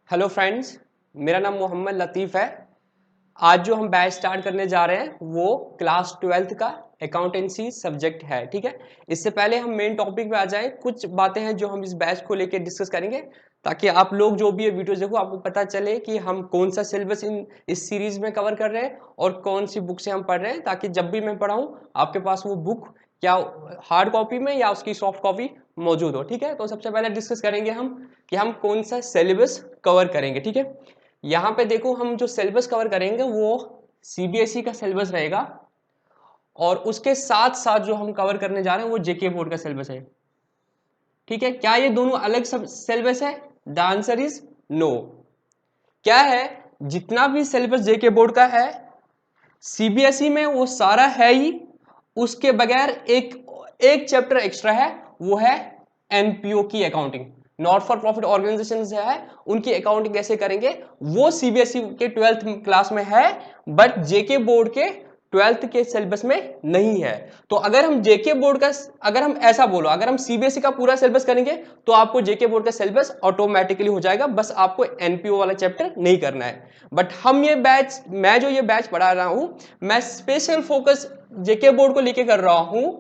Hello friends, मेरा नाम मोहम्मद लतीफ़ है। आज जो हम बैच स्टार्ट करने जा रहे हैं वो क्लास 12th का अकाउंटेंसी सब्जेक्ट है। ठीक है, इससे पहले हम मेन टॉपिक पे आ जाएं। कुछ बातें हैं जो हम इस बैच को लेके डिस्कस करेंगे ताकि आप लोग जो भी ये वीडियो देखो आपको पता चले कि हम कौन सा सिलेबस इस सीरीज में कवर कर रहे हैं और कौन सी बुक से हम पढ़ रहे हैं, ताकि जब भी मैं पढ़ाऊँ आपके पास वो बुक क्या हार्ड कॉपी में या उसकी सॉफ्ट कॉपी मौजूद हो। ठीक है, तो सबसे पहले डिस्कस करेंगे हम कि हम कौन सा सिलेबस कवर करेंगे। ठीक है, यहाँ पे देखो हम जो सिलेबस कवर करेंगे वो सीबीएसई का सिलेबस रहेगा और उसके साथ साथ जो हम कवर करने जा रहे हैं वो जेके बोर्ड का सिलेबस है। ठीक है, क्या ये दोनों अलग सब सिलेबस है? The answer is no. क्या है, जितना भी सिलेबस जेके बोर्ड का है सीबीएसई में वो सारा है ही। उसके बगैर एक एक चैप्टर एक्स्ट्रा है, वो है एनपीओ की accounting. Not for profit organisation है, उनकी अकाउंटिंग कैसे करेंगे वो सीबीएसई के 12th क्लास में है, बट जेके बोर्ड के 12th के सिलेबस में नहीं है। तो अगर हम जेके बोर्ड का, अगर हम ऐसा बोलो, अगर हम सीबीएसई का पूरा सिलेबस करेंगे तो आपको जेके बोर्ड का सिलेबस ऑटोमेटिकली हो जाएगा, बस आपको एनपीओ वाला चैप्टर नहीं करना है। बट हम ये बैच, मैं जो ये बैच पढ़ा रहा हूं, मैं स्पेशल फोकस जेके बोर्ड को लेके कर रहा हूं।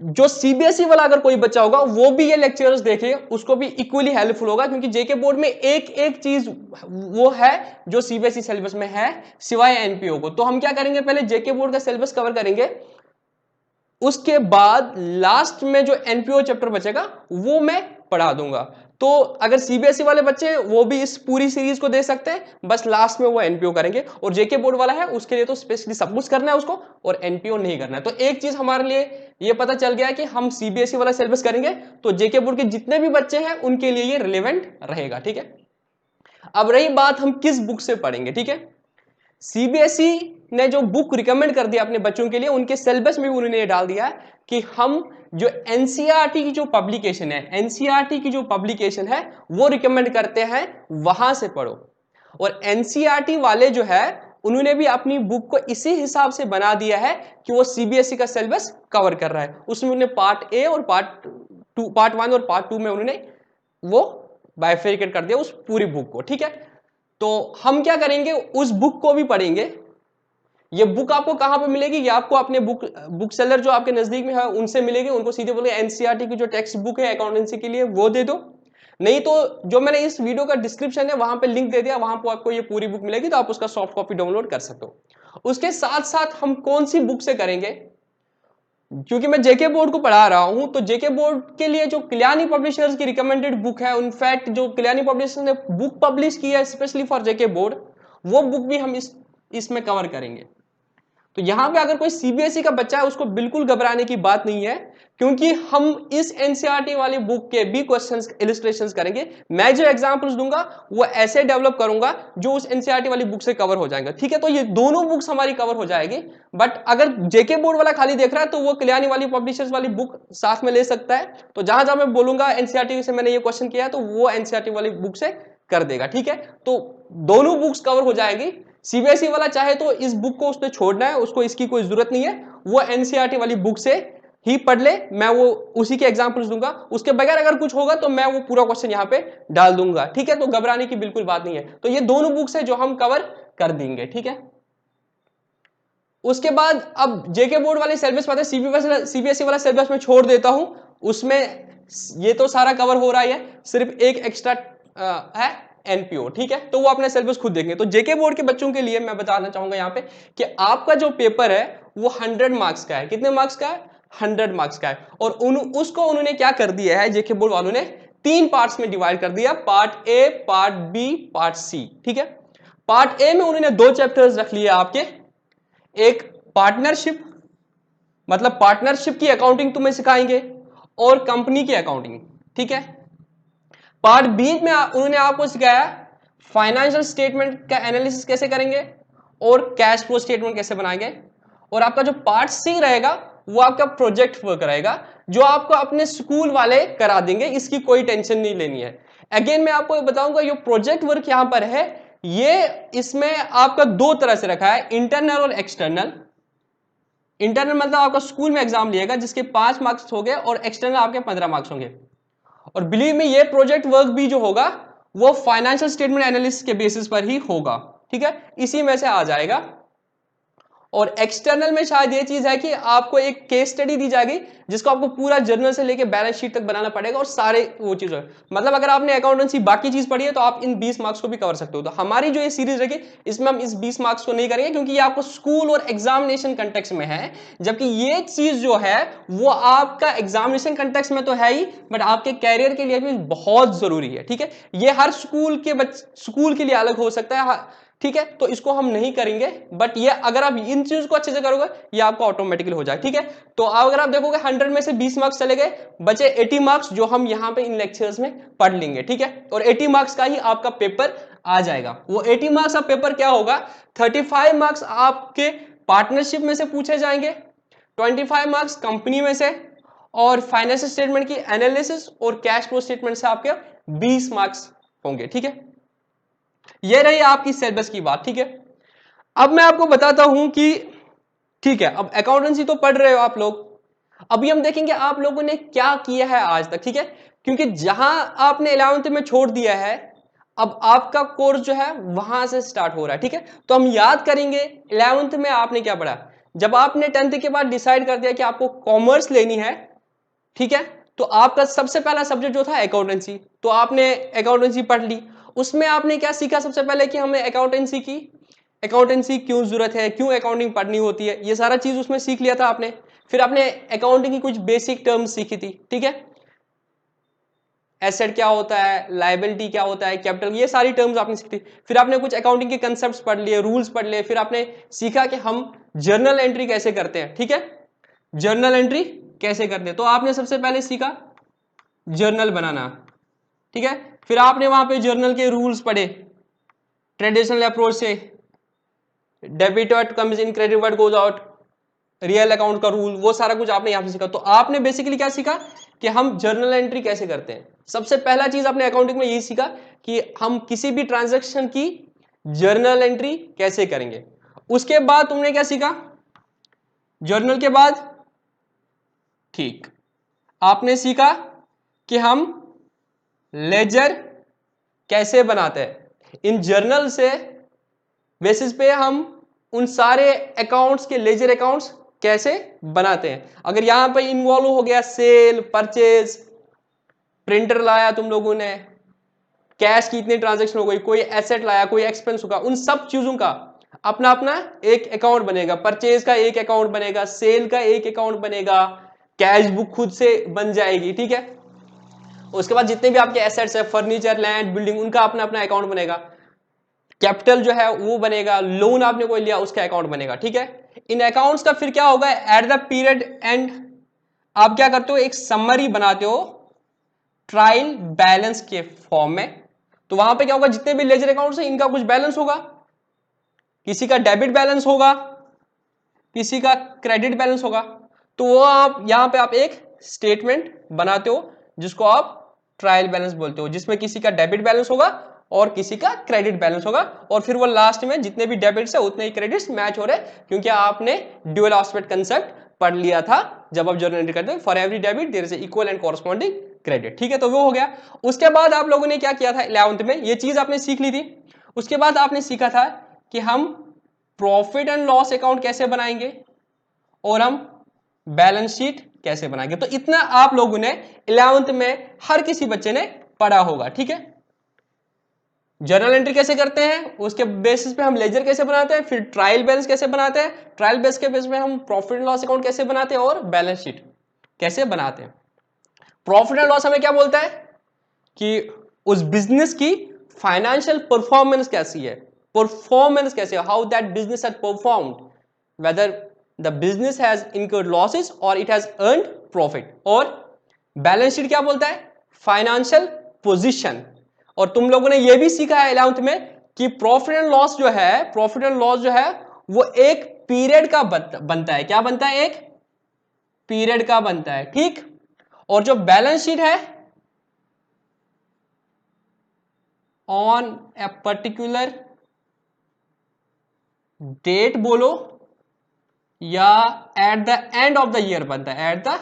जो सीबीएसई वाला अगर कोई बच्चा होगा वो भी ये लेक्चर्स देखे, उसको भी इक्वली हेल्पफुल होगा, क्योंकि जेके बोर्ड में एक एक चीज वो है जो सीबीएसई सिलेबस में है सिवाय एनपीओ को। तो हम क्या करेंगे, पहले जेके बोर्ड का सिलेबस कवर करेंगे, उसके बाद लास्ट में जो एनपीओ चैप्टर बचेगा वो मैं पढ़ा दूंगा। तो अगर सीबीएसई वाले बच्चे वो भी इस पूरी सीरीज को दे सकते हैं, बस लास्ट में वो एनपीओ करेंगे। और जेके बोर्ड वाला है उसके लिए तो स्पेशली सब कुछ करना है उसको, और एनपीओ नहीं करना है। तो एक चीज हमारे लिए ये पता चल गया कि हम सीबीएसई वाला सिलेबस करेंगे तो जेके बोर्ड के जितने भी बच्चे हैं उनके लिए ये रिलेवेंट रहेगा। ठीक है, अब रही बात हम किस बुक से पढ़ेंगे। ठीक है, सीबीएसई ने जो बुक रिकमेंड कर दिया अपने बच्चों के लिए, उनके सिलेबस में भी उन्होंने ये डाल दिया कि हम जो एनसीईआरटी की जो पब्लिकेशन है, एनसीईआरटी की जो पब्लिकेशन है वो रिकमेंड करते हैं, वहां से पढ़ो। और एनसीईआरटी वाले जो है उन्होंने भी अपनी बुक को इसी हिसाब से बना दिया है कि वो सीबीएसई का सिलेबस कवर कर रहा है। उसमें उन्होंने पार्ट ए और पार्ट 1 और पार्ट 2 में उन्होंने वो बाइफरकेट कर दिया उस पूरी बुक को। ठीक है, तो हम क्या करेंगे, उस बुक को भी पढ़ेंगे। ये बुक आपको कहां पे मिलेगी? ये आपको अपने बुक सेलर जो आपके नजदीक में है उनसे मिलेगी। उनको सीधे बोले एनसीईआरटी की जो टेक्स्ट बुक है अकाउंटेंसी के लिए वो दे दो, नहीं तो जो मैंने इस वीडियो का डिस्क्रिप्शन है वहां पे लिंक दे दिया, वहां पर आपको ये पूरी बुक मिलेगी, तो आप उसका सॉफ्ट कॉपी डाउनलोड कर सकते हो। उसके साथ साथ हम कौन सी बुक से करेंगे, क्योंकि मैं जेके बोर्ड को पढ़ा रहा हूं तो जेके बोर्ड के लिए जो कल्याणी पब्लिशर्स की रिकमेंडेड बुक है, इनफैक्ट जो कल्याणी पब्लिशर्स ने बुक पब्लिश की है स्पेशली फॉर जेके बोर्ड, वो बुक भी हम इसमें कवर करेंगे। तो यहां पे अगर कोई सीबीएसई का बच्चा है उसको बिल्कुल घबराने की बात नहीं है, क्योंकि हम इस एनसीईआरटी वाली बुक के भी क्वेश्चंस इलस्ट्रेशंस करेंगे। मैं जो एग्जांपल्स दूंगा वो ऐसे डेवलप करूंगा जो उस एनसीईआरटी वाली बुक से कवर हो जाएगा। ठीक है, तो ये दोनों बुक्स हमारी कवर हो जाएगी। बट अगर जेके बोर्ड वाला खाली देख रहा है तो वो कल्याणी वाली पब्लिशर्स वाली बुक साथ में ले सकता है। तो जहां जहां मैं बोलूंगा एनसीईआरटी से मैंने ये क्वेश्चन किया है तो वो एनसीईआरटी वाली बुक से कर देगा। ठीक है, तो दोनों बुक्स कवर हो जाएगी। सीबीएसई वाला चाहे तो इस बुक को उसने छोड़ना है, उसको इसकी कोई जरूरत नहीं है, वो एनसीईआरटी वाली बुक से ही पढ़ ले। मैं वो उसी के एग्जांपल्स दूंगा, उसके बगैर अगर कुछ होगा तो मैं वो पूरा क्वेश्चन यहां पे डाल दूंगा। ठीक है, तो घबराने की बिल्कुल बात नहीं है। तो ये दोनों बुक्स है जो हम कवर कर देंगे। ठीक है, उसके बाद अब जेके बोर्ड वाले सिलेबस पर सीबीएसई वाला सिलेबस में छोड़ देता हूं। उसमें ये तो सारा कवर हो रहा है, सिर्फ एक एक्स्ट्रा है एनपीओ। ठीक है, तो वो अपने सिलेबस खुद देंगे। तो जेके बोर्ड के बच्चों के लिए मैं बताना चाहूंगा यहाँ पे कि आपका जो पेपर है वो 100 मार्क्स का है। कितने मार्क्स का है? 100 मार्क्स का है। और उसको उन्होंने क्या कर दिया है, जेके बोर्ड वालों ने 3 पार्ट्स में डिवाइड कर दिया, part A, part B, part C. ठीक है, पार्ट ए में उन्होंने 2 चैप्टर्स रख लिए आपके, एक पार्टनरशिप, मतलब पार्टनरशिप की अकाउंटिंग तुम्हें सिखाएंगे, और कंपनी की अकाउंटिंग। ठीक है, पार्ट बी में उन्होंने आपको सिखाया फाइनेंशियल स्टेटमेंट का एनालिसिस कैसे करेंगे और कैश फ्लो स्टेटमेंट कैसे बनाएंगे। और आपका जो पार्ट सी रहेगा वो आपका प्रोजेक्ट वर्क रहेगा, जो आपको अपने स्कूल वाले करा देंगे, इसकी कोई टेंशन नहीं लेनी है। अगेन मैं आपको बताऊंगा ये प्रोजेक्ट वर्क यहां पर है, ये इसमें आपका 2 तरह से रखा है, इंटरनल और एक्सटर्नल। इंटरनल मतलब आपका स्कूल में एग्जाम लिएगा जिसके 5 मार्क्स हो गए, और एक्सटर्नल आपके 15 मार्क्स होंगे। और बिलीव में ये प्रोजेक्ट वर्क भी जो होगा वो फाइनेंशियल स्टेटमेंट एनालिसिस के बेसिस पर ही होगा, ठीक है, इसी में से आ जाएगा। और एक्सटर्नल में शायद ये चीज है कि आपको एक केस स्टडी दी जाएगी जिसको आपको पूरा जर्नल से लेके बैलेंस शीट तक बनाना पड़ेगा और सारे वो चीज, मतलब अगर आपने अकाउंटेंसी बाकी चीज पढ़ी है तो आप इन 20 मार्क्स को भी कवर सकते हो। तो हमारी जो ये सीरीज रहेगी इसमें हम इस 20 मार्क्स को नहीं करेंगे क्योंकि ये आपको स्कूल और एग्जामिनेशन कंटेक्स्ट में है, जबकि ये चीज जो है वो आपका एग्जामिनेशन कंटेक्स्ट में तो है ही, बट आपके कैरियर के लिए भी बहुत जरूरी है, ठीक है। ये हर स्कूल के लिए अलग हो सकता है, ठीक है, तो इसको हम नहीं करेंगे, बट ये अगर आप इन चीज को अच्छे से करोगे ये आपको ऑटोमेटिकली हो जाए, ठीक है। तो अगर आप देखोगे 100 में से 20 मार्क्स चले गए, बचे 80 मार्क्स जो हम यहां पे इन लेक्चर्स में पढ़ लेंगे, ठीक है, और 80 मार्क्स का ही आपका पेपर आ जाएगा। वो 80 मार्क्स का पेपर क्या होगा, 35 मार्क्स आपके पार्टनरशिप में से पूछे जाएंगे, 25 मार्क्स कंपनी में से, और फाइनेंशियल स्टेटमेंट की एनालिसिस और कैश फ्लो स्टेटमेंट से आपके 20 मार्क्स होंगे, ठीक है। ये रही आपकी सिलेबस की बात, ठीक है। अब मैं आपको बताता हूं कि ठीक है, अब अकाउंटेंसी तो पढ़ रहे हो आप लोग, अभी हम देखेंगे आप लोगों ने क्या किया है आज तक, ठीक है, क्योंकि जहां आपने 11th में छोड़ दिया है अब आपका कोर्स जो है वहां से स्टार्ट हो रहा है, ठीक है। तो हम याद करेंगे 11th में आपने क्या पढ़ा, जब आपने 10th के बाद डिसाइड कर दिया कि आपको कॉमर्स लेनी है, ठीक है, तो आपका सबसे पहला सब्जेक्ट जो था अकाउंटेंसी, तो आपने अकाउंटेंसी पढ़ ली। उसमें आपने क्या सीखा सबसे पहले कि हमें अकाउंटेंसी की अकाउंटेंसी क्यों जरूरत है, क्यों अकाउंटिंग पढ़नी होती है, ये सारा चीज उसमें सीख लिया था आपने। फिर आपने अकाउंटिंग की कुछ बेसिक टर्म्स सीखी थी, ठीक है, एसेट क्या होता है, लायबिलिटी क्या होता है, कैपिटल, ये सारी टर्म्स आपने सीखी। फिर आपने कुछ अकाउंटिंग के कंसेप्ट्स पढ़ लिए, रूल्स पढ़ लिए। फिर आपने सीखा कि हम जर्नल एंट्री कैसे करते हैं, ठीक है, जर्नल एंट्री कैसे करते हैं, तो आपने सबसे पहले सीखा जर्नल बनाना, ठीक है। फिर आपने वहां पे जर्नल के रूल्स पढ़े, ट्रेडिशनल अप्रोच से debit word comes in, credit word goes out, real account का रूल, वो सारा कुछ आपने यहां पे सीखा। तो आपने बेसिकली क्या सीखा कि हम जर्नल एंट्री कैसे करते हैं। सबसे पहला चीज आपने अकाउंटिंग में यही सीखा कि हम किसी भी ट्रांजैक्शन की जर्नल एंट्री कैसे करेंगे। उसके बाद तुमने क्या सीखा, जर्नल के बाद ठीक आपने सीखा कि हम लेजर कैसे बनाते हैं। इन जर्नल से बेसिस पे हम उन सारे अकाउंट्स के लेजर अकाउंट्स कैसे बनाते हैं। अगर यहां पर इन्वॉल्व हो गया सेल, परचेज, प्रिंटर लाया तुम लोगों ने, कैश की इतनी ट्रांजैक्शन हो गई, कोई एसेट लाया, कोई एक्सपेंस होगा, उन सब चीजों का अपना अपना एक अकाउंट बनेगा। परचेज का एक अकाउंट बनेगा, सेल का एक अकाउंट बनेगा, कैश बुक खुद से बन जाएगी, ठीक है। उसके बाद जितने भी आपके एसेट्स है, फर्नीचर, लैंड, बिल्डिंग, उनका अपना अपना अकाउंट बनेगा। कैपिटल जो है वो बनेगा, लोन आपने कोई लिया उसका अकाउंट बनेगा, ठीक है। इन अकाउंट्स का फिर क्या होगा, एट द पीरियड एंड आप क्या करते हो, एक समरी बनाते हो ट्रायल बैलेंस के फॉर्म में। तो वहां पे क्या होगा, जितने भी लेजर अकाउंट्स हैं इनका कुछ बैलेंस होगा, किसी का डेबिट बैलेंस होगा, किसी का क्रेडिट बैलेंस होगा। तो वो आप यहां पे आप एक स्टेटमेंट बनाते हो जिसको आप ट्रायल बैलेंस बोलते हो, जिसमें किसी का डेबिट बैलेंस होगा और किसी का क्रेडिट बैलेंस होगा, और फिर वो लास्ट में जितने भी डेबिट्स है उतने ही क्रेडिट्स मैच हो रहे, क्योंकि आपने ड्यूअल एस्पेक्ट कंसेप्ट पढ़ लिया था जब आप जर्नल एंट्री करते हैं। For every debit there is equal and corresponding credit, ठीक है। तो वो हो गया। उसके बाद आप लोगों ने क्या किया था 11th में, ये चीज आपने सीख ली थी। उसके बाद आपने सीखा था कि हम प्रॉफिट एंड लॉस अकाउंट कैसे बनाएंगे और हम बैलेंस शीट कैसे बनाएंगे। तो इतना आप लोगों ने 11th में हर किसी बच्चे ने पढ़ा होगा, ठीक है। जर्नल एंट्री कैसे करते हैं, उसके बेसिस पे हम लेजर कैसे बनाते हैं, फिर ट्रायल बैलेंस कैसे बनाते हैं, ट्रायल बेस के बेस पे हम प्रॉफिट एंड लॉस अकाउंट कैसे बनाते हैं और बैलेंस शीट कैसे बनाते हैं। प्रॉफिट एंड लॉस हमें क्या बोलता है कि उस बिजनेस की फाइनेंशियल परफॉर्मेंस कैसी है, परफॉर्मेंस कैसे, how that business has performed, whether the business has incurred losses और इट हैज अर्न्ड प्रॉफिट। और बैलेंस शीट क्या बोलता है, फाइनेंशियल पोजीशन। और तुम लोगों ने यह भी सीखा है 11th में कि प्रॉफिट एंड लॉस जो है, प्रॉफिट एंड लॉस जो है वो एक पीरियड का बनता है। क्या बनता है, एक पीरियड का बनता है, ठीक। और जो बैलेंस शीट है ऑन ए पर्टिकुलर डेट बोलो या at the end of the year बनता है, at the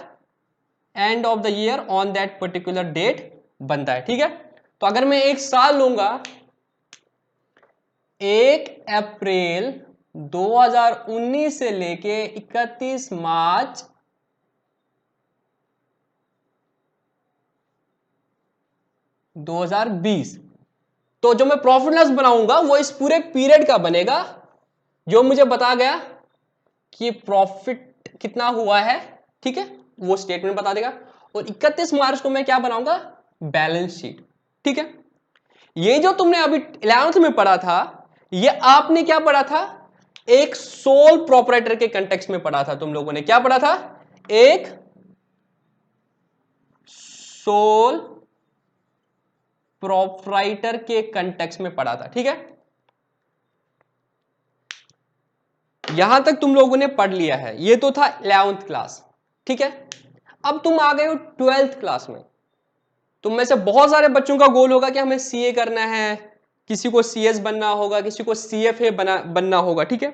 end of the year on that particular date बनता है, ठीक है। तो अगर मैं एक साल लूंगा 1 अप्रैल 2019 से लेके 31 मार्च 2020, तो जो मैं प्रॉफिट लॉस बनाऊंगा वो इस पूरे पीरियड का बनेगा जो मुझे बता गया कि प्रॉफिट कितना हुआ है, ठीक है, वो स्टेटमेंट बता देगा। और 31 मार्च को मैं क्या बनाऊंगा, बैलेंस शीट, ठीक है। ये जो तुमने अभी 11th में पढ़ा था, ये आपने क्या पढ़ा था, एक सोल प्रोपराइटर के कंटेक्स्ट में पढ़ा था। तुम लोगों ने क्या पढ़ा था, एक सोल प्रोपराइटर के कंटेक्स्ट में पढ़ा था, ठीक है। यहां तक तुम लोगों ने पढ़ लिया है, ये तो था 11th क्लास, ठीक है। अब तुम आ गए हो 12th क्लास में। तुम में से बहुत सारे बच्चों का गोल होगा कि हमें सीए करना है, किसी को सीएस बनना होगा, किसी को सीएफए बनना होगा, ठीक है,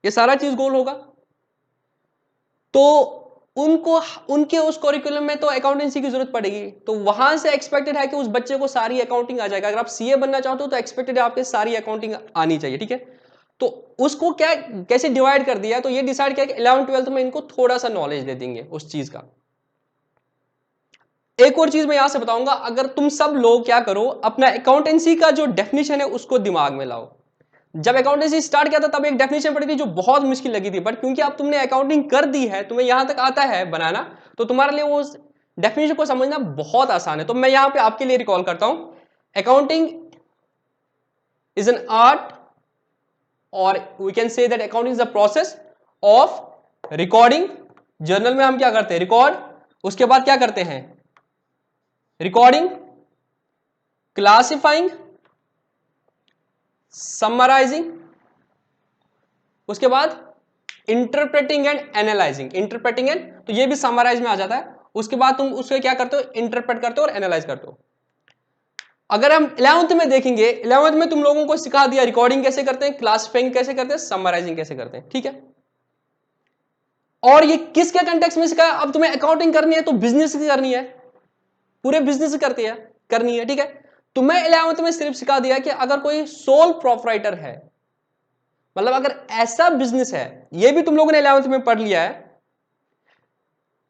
ये सारा चीज गोल होगा। तो उनको उनके उस करिकुलम में तो अकाउंटेंसी की जरूरत पड़ेगी, तो वहां से एक्सपेक्टेड है कि उस बच्चे को सारी अकाउंटिंग आ जाएगा। अगर आप सीए बनना चाहते हो तो एक्सपेक्टेड है आपके सारी अकाउंटिंग आनी चाहिए, ठीक है। तो उसको क्या कैसे डिवाइड कर दिया, तो ये डिसाइड किया कि 11th 12th में इनको थोड़ा सा नॉलेज दे देंगे उस चीज का। एक और चीज मैं यहां से बताऊंगा, अगर तुम सब लोग क्या करो, अपना अकाउंटेंसी का जो डेफिनेशन है उसको दिमाग में लाओ। जब अकाउंटेंसी स्टार्ट किया था तब एक डेफिनेशन पड़ी थी जो बहुत मुश्किल लगी थी, बट क्योंकि अब तुमने अकाउंटिंग कर दी है, तुम्हें यहां तक आता है बनाना, तो तुम्हारे लिए वो डेफिनेशन को समझना बहुत आसान है। तो मैं यहां पे आपके लिए रिकॉल करता हूं, अकाउंटिंग इज एन आर्ट, और we can say that accounting is the process of recording. Journal में हम क्या करते हैं, रिकॉर्ड, उसके बाद क्या करते हैं, रिकॉर्डिंग, क्लासिफाइंग, समराइजिंग, उसके बाद interpreting and analysing. Interpreting and, तो ये भी समराइज में आ जाता है। उसके बाद तुम उसको क्या करते हो, इंटरप्रेट करते हो और एनालाइज करते हो। अगर हम 11th में देखेंगे, 11th में तुम लोगों को सिखा दिया रिकॉर्डिंग कैसे करते हैं, क्लासिफाइंग कैसे करते हैं, समराइजिंग कैसे करते हैं, ठीक है। और ये किसके कंटेक्स्ट में सिखाया, अब तुम्हें अकाउंटिंग करनी है तो बिजनेस की करनी है, पूरे बिजनेस करनी है, ठीक है। तो मैं 11th में सिर्फ सिखा दिया कि अगर कोई सोल प्रोपराइटर है, मतलब अगर ऐसा बिजनेस है, ये भी तुम लोगों ने 11th में पढ़ लिया है।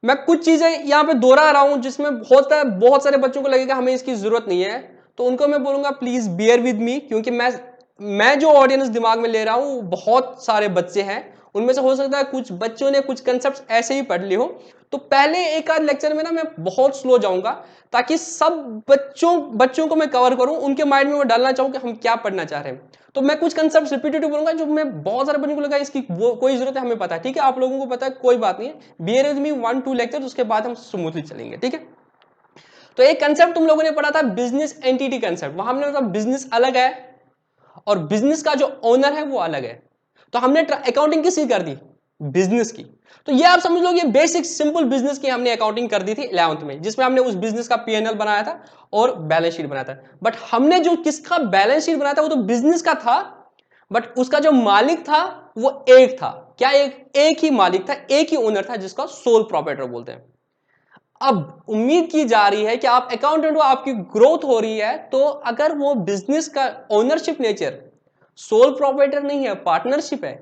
मैं कुछ चीजें यहां पे दोहरा रहा हूं जिसमें बहुत सारे बच्चों को लगेगा हमें इसकी जरूरत नहीं है, तो उनको मैं बोलूंगा प्लीज बियर विद मी, क्योंकि मैं जो ऑडियंस दिमाग में ले रहा हूं बहुत सारे बच्चे हैं, उनमें से हो सकता है कुछ बच्चों ने कुछ कंसेप्ट ऐसे ही पढ़ लिए हो। तो पहले एक आध लेक्चर में ना मैं बहुत स्लो जाऊंगा, ताकि सब बच्चों को मैं कवर करूं, उनके माइंड में वो डालना चाहूं कि हम क्या पढ़ना चाह रहे हैं। तो मैं कुछ कंसेप्ट रिपीटेटिव बोलूंगा जो मैं बहुत सारे बच्चों को लगा इसकी कोई जरूरत है, हमें पता है, ठीक है, आप लोगों को पता है, कोई बात नहीं है। बियर विद मी 1-2 लेक्चर, उसके बाद हम स्मूथली चलेंगे, ठीक है। तो एक कंसेप्ट तुम लोगों ने पढ़ा था, बिजनेस एंटिटी कंसेप्ट। वहां हमने मतलब बिजनेस अलग है और बिजनेस का जो ओनर है वो अलग है। तो हमने अकाउंटिंग किसकी कर दी, बिजनेस की। तो ये आप समझ लो, ये बेसिक सिंपल बिजनेस की हमने अकाउंटिंग कर दी थी 11th में, जिसमें हमने उस बिजनेस का पीएनएल बनाया था और बैलेंस शीट बनाया था। बट हमने जो किसका बैलेंस शीट बनाया था वो तो बिजनेस का था, बट उसका जो मालिक था वो एक था। क्या, एक ही मालिक था, एक ही ओनर था, जिसका सोल प्रोप्राइटर बोलते हैं। अब उम्मीद की जा रही है कि आप अकाउंटेंट हो, आपकी ग्रोथ हो रही है, तो अगर वो बिजनेस का ओनरशिप नेचर सोल प्रोप्राइटर नहीं है, पार्टनरशिप है,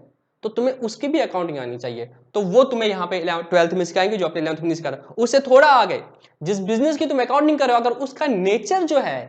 तो तुम्हें उसकी भी अकाउंटिंग आनी चाहिए। तो वो तुम्हें यहां पे 12th में सिखाएंगे, जो अपने 11th में नहीं सिखाता। उससे थोड़ा आगे, जिस बिजनेस की तुम अकाउंटिंग कर रहे हो, अगर उसका नेचर जो है,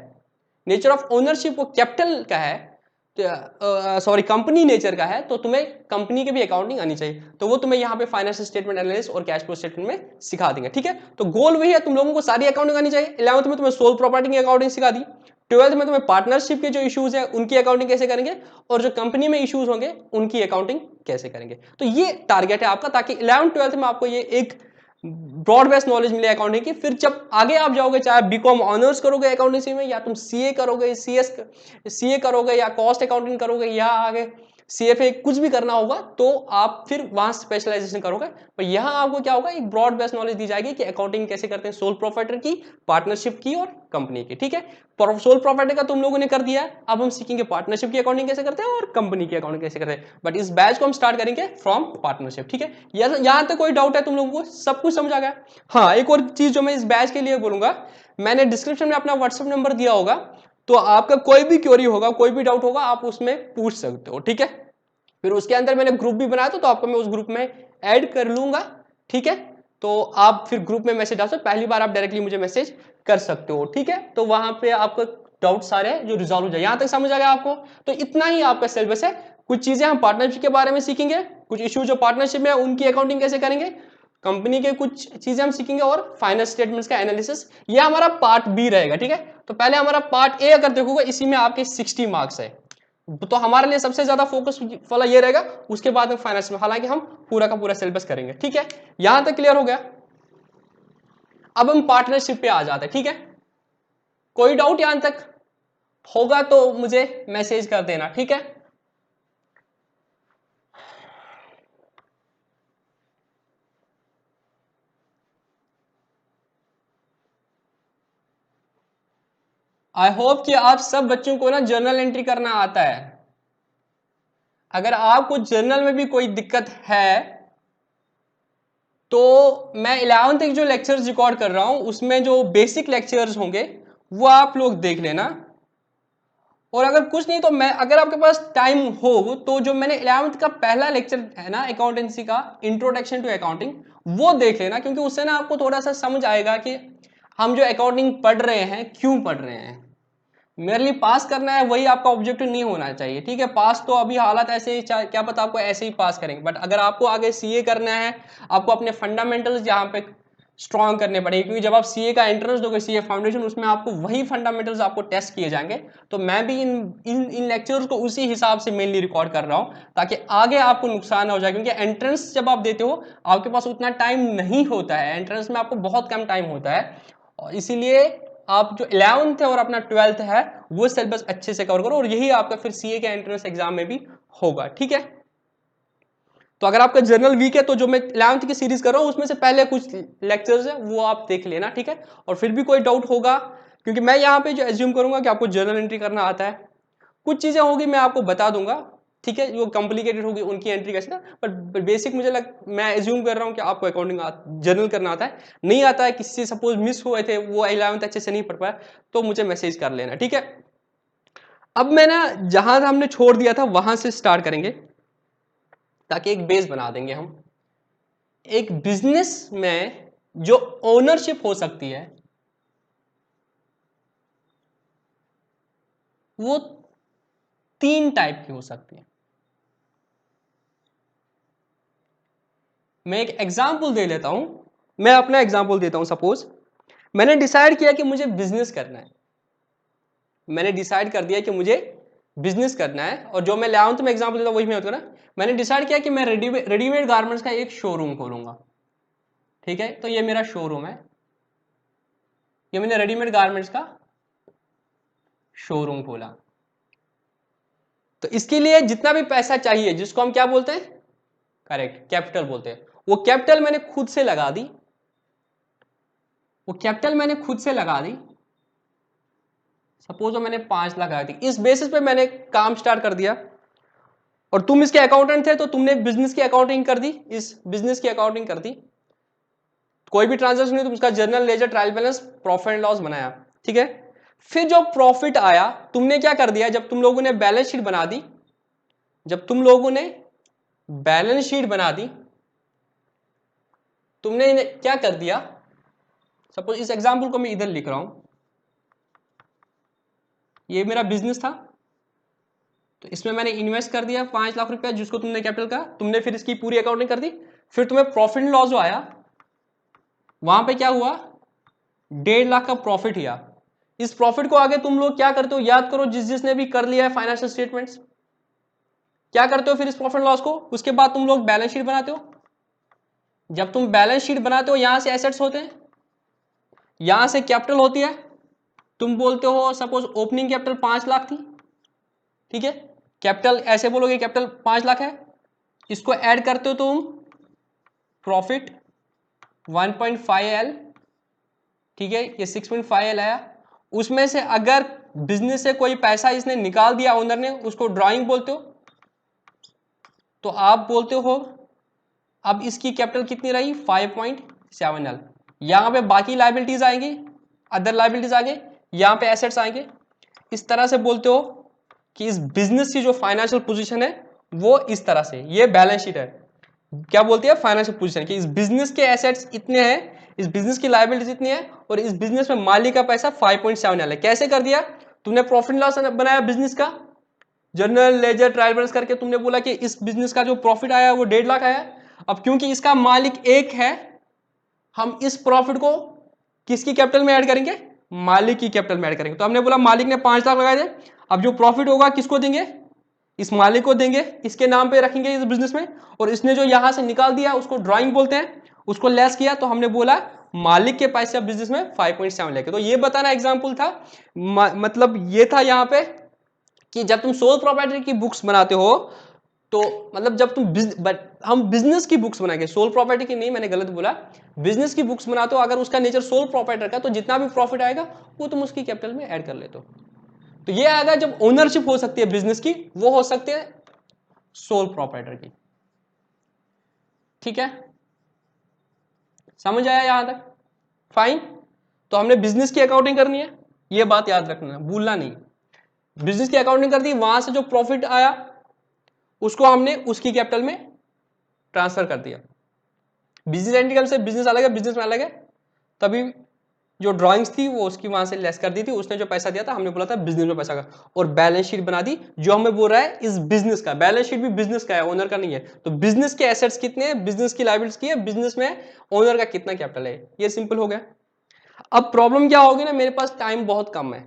नेचर ऑफ ओनरशिप वो कैपिटल का है, सॉरी कंपनी नेचर का है, तो तुम्हें कंपनी की भी अकाउंटिंग आनी चाहिए। तो वो तुम्हें यहाँ पे फाइनेंशियल स्टेटमेंट एनालिसिस और कैश फ्लो स्टेटमेंट में सिखा देंगे, ठीक है। तो गोल वही है, तुम लोगों को सारी अकाउंटिंग आनी चाहिए। 11th में तुम्हें सोल प्रॉपर्टी की अकाउंटिंग सिखा दी, 12th में तुम्हें पार्टनरशिप के जो इश्यूज है उनकी अकाउंटिंग कैसे करेंगे, और जो कंपनी में इश्यूज होंगे उनकी अकाउंटिंग कैसे करेंगे। तो ये टारगेट है आपका, ताकि 11th 12th में आपको ये एक ब्रॉड बेस्ड नॉलेज मिले अकाउंटिंग की। फिर जब आगे आप जाओगे, चाहे बीकॉम ऑनर्स करोगे अकाउंटेंसी में, या तुम सीए करोगे, सीए करोगे, या कॉस्ट अकाउंटिंग करोगे, या आगे सीएफए कुछ भी करना होगा, तो आप फिर वहां स्पेशलाइजेशन करोगे। पर यहां आपको क्या होगा, एक ब्रॉड बेस्ड नॉलेज दी जाएगी कि अकाउंटिंग कैसे करते हैं, सोल प्रोप्राइटर की, पार्टनरशिप की और कंपनी की, ठीक है। सोल प्रोप्राइटर का तुम लोगों ने कर दिया, अब हम सीखेंगे पार्टनरशिप की अकाउंटिंग कैसे करते हैं और कंपनी की अकाउंटिंग कैसे करते हैं। बट इस बैच को हम स्टार्ट करेंगे फ्रॉम पार्टनरशिप, ठीक है। यहां तक कोई डाउट है तुम लोगों को, सब कुछ समझ आ गया। हाँ, एक और चीज जो मैं इस बैच के लिए बोलूंगा, मैंने डिस्क्रिप्शन में अपना व्हाट्सएप नंबर दिया होगा, तो आपका कोई भी क्वेरी होगा, कोई भी डाउट होगा, आप उसमें पूछ सकते हो, ठीक है। फिर उसके अंदर मैंने ग्रुप भी बनाया तो आपको मैं उस ग्रुप में ऐड कर लूंगा, ठीक है। तो आप फिर ग्रुप में मैसेज डाल सकते हो, पहली बार आप डायरेक्टली मुझे मैसेज कर सकते हो, ठीक है। तो वहां पे आपको डाउट सारे जो रिजॉल्व हो जाए, यहां तक समझ आ गया आपको। तो इतना ही आपका सिलेबस है। कुछ चीजें हम पार्टनरशिप के बारे में सीखेंगे, कुछ इश्यू जो पार्टनरशिप में उनकी अकाउंटिंग कैसे करेंगे, कंपनी के कुछ चीजें हम सीखेंगे, और फाइनेंस स्टेटमेंट्स का एनालिसिस, ये हमारा पार्ट बी रहेगा, ठीक है। तो पहले हमारा पार्ट ए अगर देखोगे, इसी में आपके 60 मार्क्स है, तो हमारे लिए सबसे ज्यादा फोकस वाला ये रहेगा। उसके बाद में फाइनेंस में, हालांकि हम पूरा का पूरा सिलेबस करेंगे, ठीक है। यहां तक क्लियर हो गया। अब हम पार्टनरशिप पे आ जाते हैं, ठीक है। कोई डाउट यहां तक होगा तो मुझे मैसेज कर देना, ठीक है। आई होप कि आप सब बच्चों को ना जर्नल एंट्री करना आता है। अगर आपको जर्नल में भी कोई दिक्कत है तो मैं 11th तक जो लेक्चर्स रिकॉर्ड कर रहा हूं उसमें जो बेसिक लेक्चर्स होंगे वो आप लोग देख लेना। और अगर कुछ नहीं तो मैं, अगर आपके पास टाइम हो तो जो मैंने 11th का पहला लेक्चर है ना अकाउंटेंसी का, इंट्रोडक्शन टू अकाउंटिंग, वो देख लेना, क्योंकि उससे ना आपको थोड़ा सा समझ आएगा कि हम जो अकाउंटिंग पढ़ रहे हैं क्यों पढ़ रहे हैं। मेरे लिए पास करना है, वही आपका ऑब्जेक्टिव नहीं होना चाहिए, ठीक है। पास तो अभी हालत ऐसे ही, क्या पता आपको ऐसे ही पास करेंगे, बट अगर आपको आगे सीए करना है, आपको अपने फंडामेंटल्स यहाँ पे स्ट्रॉन्ग करने पड़ेंगे, क्योंकि जब आप सीए का एंट्रेंस दोगे, सीए फाउंडेशन, उसमें आपको वही फंडामेंटल्स आपको टेस्ट किए जाएंगे। तो मैं भी इन लेक्चर्स को उसी हिसाब से मेनली रिकॉर्ड कर रहा हूँ, ताकि आगे आपको नुकसान ना हो जाए, क्योंकि एंट्रेंस जब आप देते हो आपके पास उतना टाइम नहीं होता है, एंट्रेंस में आपको बहुत कम टाइम होता है, और इसीलिए आप जो 11th है और अपना 12th है वो सिलेबस अच्छे से कवर करो, और यही आपका फिर सीए के एंट्रेंस एग्जाम में भी होगा, ठीक है। तो अगर आपका जर्नल वीक है तो जो मैं 11th की सीरीज कर रहा हूं उसमें से पहले कुछ लेक्चर्स है वो आप देख लेना, ठीक है। और फिर भी कोई डाउट होगा, क्योंकि मैं यहाँ पे जो एज्यूम करूंगा कि आपको जर्नल एंट्री करना आता है, कुछ चीजें होगी मैं आपको बता दूंगा, ठीक है, जो कॉम्प्लिकेटेड होगी उनकी एंट्री कैसे, बट बेसिक मुझे मैं एज्यूम कर रहा हूँ कि आपको अकाउंटिंग जर्नल करना आता है। नहीं आता है, किसी से सपोज मिस हुए थे, वो 11th अच्छे से नहीं पढ़ पाया, तो मुझे मैसेज कर लेना, ठीक है। अब मैं ना जहां हमने छोड़ दिया था वहां से स्टार्ट करेंगे, ताकि एक बेस बना देंगे हम। एक बिजनेस में जो ओनरशिप हो सकती है वो 3 टाइप की हो सकती है। मैं एक एग्जांपल दे लेता हूं, मैं अपना एग्जांपल देता हूं। सपोज मैंने डिसाइड किया कि मुझे बिजनेस करना है, मैंने डिसाइड कर दिया कि मुझे बिजनेस करना है, और जो मैं 11th में एग्जांपल देता हूं वही मैं होता ना, मैंने डिसाइड किया कि मैं रेडीमेड गारमेंट्स का एक शोरूम खोलूंगा, ठीक है। तो ये मेरा शोरूम है, ये मैंने रेडीमेड गारमेंट्स का शोरूम खोला। तो इसके लिए जितना भी पैसा चाहिए, जिसको हम क्या बोलते हैं, करेक्ट, कैपिटल बोलते हैं, वो कैपिटल मैंने खुद से लगा दी, वो कैपिटल मैंने खुद से लगा दी। सपोज मैंने 5 लाख लगा दी, इस बेसिस पे मैंने काम स्टार्ट कर दिया, और तुम इसके अकाउंटेंट थे तो तुमने बिजनेस की अकाउंटिंग कर दी, इस बिजनेस की अकाउंटिंग कर दी। कोई भी ट्रांजेक्शन नहीं, तुम उसका journal ledger trial balance profit and loss बनाया, ठीक है। फिर जो प्रॉफिट आया, तुमने क्या कर दिया, जब तुम लोगों ने बैलेंस शीट बना दी, जब तुम लोगों ने बैलेंस शीट बना दी, तुमने क्या कर दिया, सपोज इस एग्जांपल को मैं इधर लिख रहा हूं, ये मेरा बिजनेस था, तो इसमें मैंने इन्वेस्ट कर दिया 5 लाख रुपया, जिसको तुमने कैपिटल का, तुमने फिर इसकी पूरी अकाउंटिंग कर दी। फिर तुम्हें प्रॉफिट एंड लॉस जो आया, वहां पे क्या हुआ, 1.5 लाख का प्रॉफिट हुआ। इस प्रॉफिट को आगे तुम लोग क्या करते हो, याद करो, जिसने भी कर लिया है फाइनेंशियल स्टेटमेंट्स, क्या करते हो फिर इस प्रॉफिट लॉस को, उसके बाद तुम लोग बैलेंस शीट बनाते हो। जब तुम बैलेंस शीट बनाते हो, यहां से एसेट्स होते हैं, यहां से कैपिटल होती है, तुम बोलते हो सपोज ओपनिंग कैपिटल 5 लाख थी, ठीक है। कैपिटल ऐसे बोलोगे कैपिटल 5 लाख है, इसको ऐड करते हो तुम प्रॉफिट 1.5L, ठीक है, ये 6.5L आया। उसमें से अगर बिजनेस से कोई पैसा इसने निकाल दिया ओनर ने, उसको ड्राइंग बोलते हो, तो आप बोलते हो अब इसकी कैपिटल कितनी रही, 5.7L। यहां पे बाकी लायबिलिटीज आएंगी, अदर लाइबिलिटीज आगे, यहाँ पे एसेट्स आएंगे। इस तरह से बोलते हो कि इस बिजनेस की जो फाइनेंशियल पोजीशन है वो इस तरह से, ये बैलेंस शीट है। क्या बोलती है? फाइनेंशियल पोजीशन, कि इस बिजनेस के एसेट्स इतने हैं, इस बिजनेस की लायबिलिटीज इतनी है, और इस बिजनेस में मालिक का पैसा 5.7 है। कैसे कर दिया? तुमने प्रॉफिट लॉस बनाया बिजनेस का, जर्नल लेजर ट्रायल बैलेंस करके तुमने बोला कि इस बिजनेस का जो प्रॉफिट आया वो 1.5 लाख आया। अब क्योंकि इसका मालिक एक है, हम इस प्रॉफिट को किसकी कैपिटल में ऐड करेंगे? मालिक की कैपिटल में ऐड करेंगे। तो हमने बोला मालिक ने 5 लाख लगाए थे, अब जो प्रॉफिट होगा किसको देंगे? इस मालिक को देंगे, इसके नाम पे रखेंगे इस बिजनेस में। और इसने जो यहां से निकाल दिया उसको ड्राइंग बोलते हैं, उसको लेस किया, तो हमने बोला मालिक के पैसे अब बिजनेस में 5.7 लेके। तो ये बताना एग्जांपल था, मतलब ये था यहाँ पे कि जब तुम सोल प्रोप्राइटर की बुक्स बनाते हो तो मतलब जब तुम हम बिजनेस की बुक्स बनाएंगे, सोल प्रॉपर्टी की नहीं, मैंने गलत बोला, बिजनेस की बुक्स बनाते हो, अगर उसका नेचर सोल प्रॉपर्टर का, तो जितना भी प्रॉफिट आएगा वो तुम उसकी कैपिटल में ऐड कर लेते हो। तो ये आएगा जब ओनरशिप हो सकती है बिजनेस की, वो हो सकती है सोल प्रॉपर्टर की। ठीक है, समझ आया यहां तक? फाइन। तो हमने बिजनेस की अकाउंटिंग करनी है, ये बात याद रखना, भूलना नहीं। बिजनेस की अकाउंटिंग कर दी, वहां से जो प्रॉफिट आया उसको हमने उसकी कैपिटल में ट्रांसफर कर दिया। बिजनेस एंटिटी से बिजनेस अलग है, बिजनेस में अलग है, तभी जो ड्राइंग्स थी वो उसकी वहां से लेस कर दी थी, उसने जो पैसा दिया था हमने बोला था बिजनेस में पैसा का, और बैलेंस शीट बना दी जो हमें बोल रहा है इस बिजनेस का। बैलेंस शीट भी बिजनेस का है, ओनर का नहीं है। तो बिजनेस के एसेट्स कितने हैं, बिजनेस की लायबिलिटीज की है, बिजनेस में ओनर का कितना कैपिटल है, ये सिंपल हो गया। अब प्रॉब्लम क्या होगी ना, मेरे पास टाइम बहुत कम है।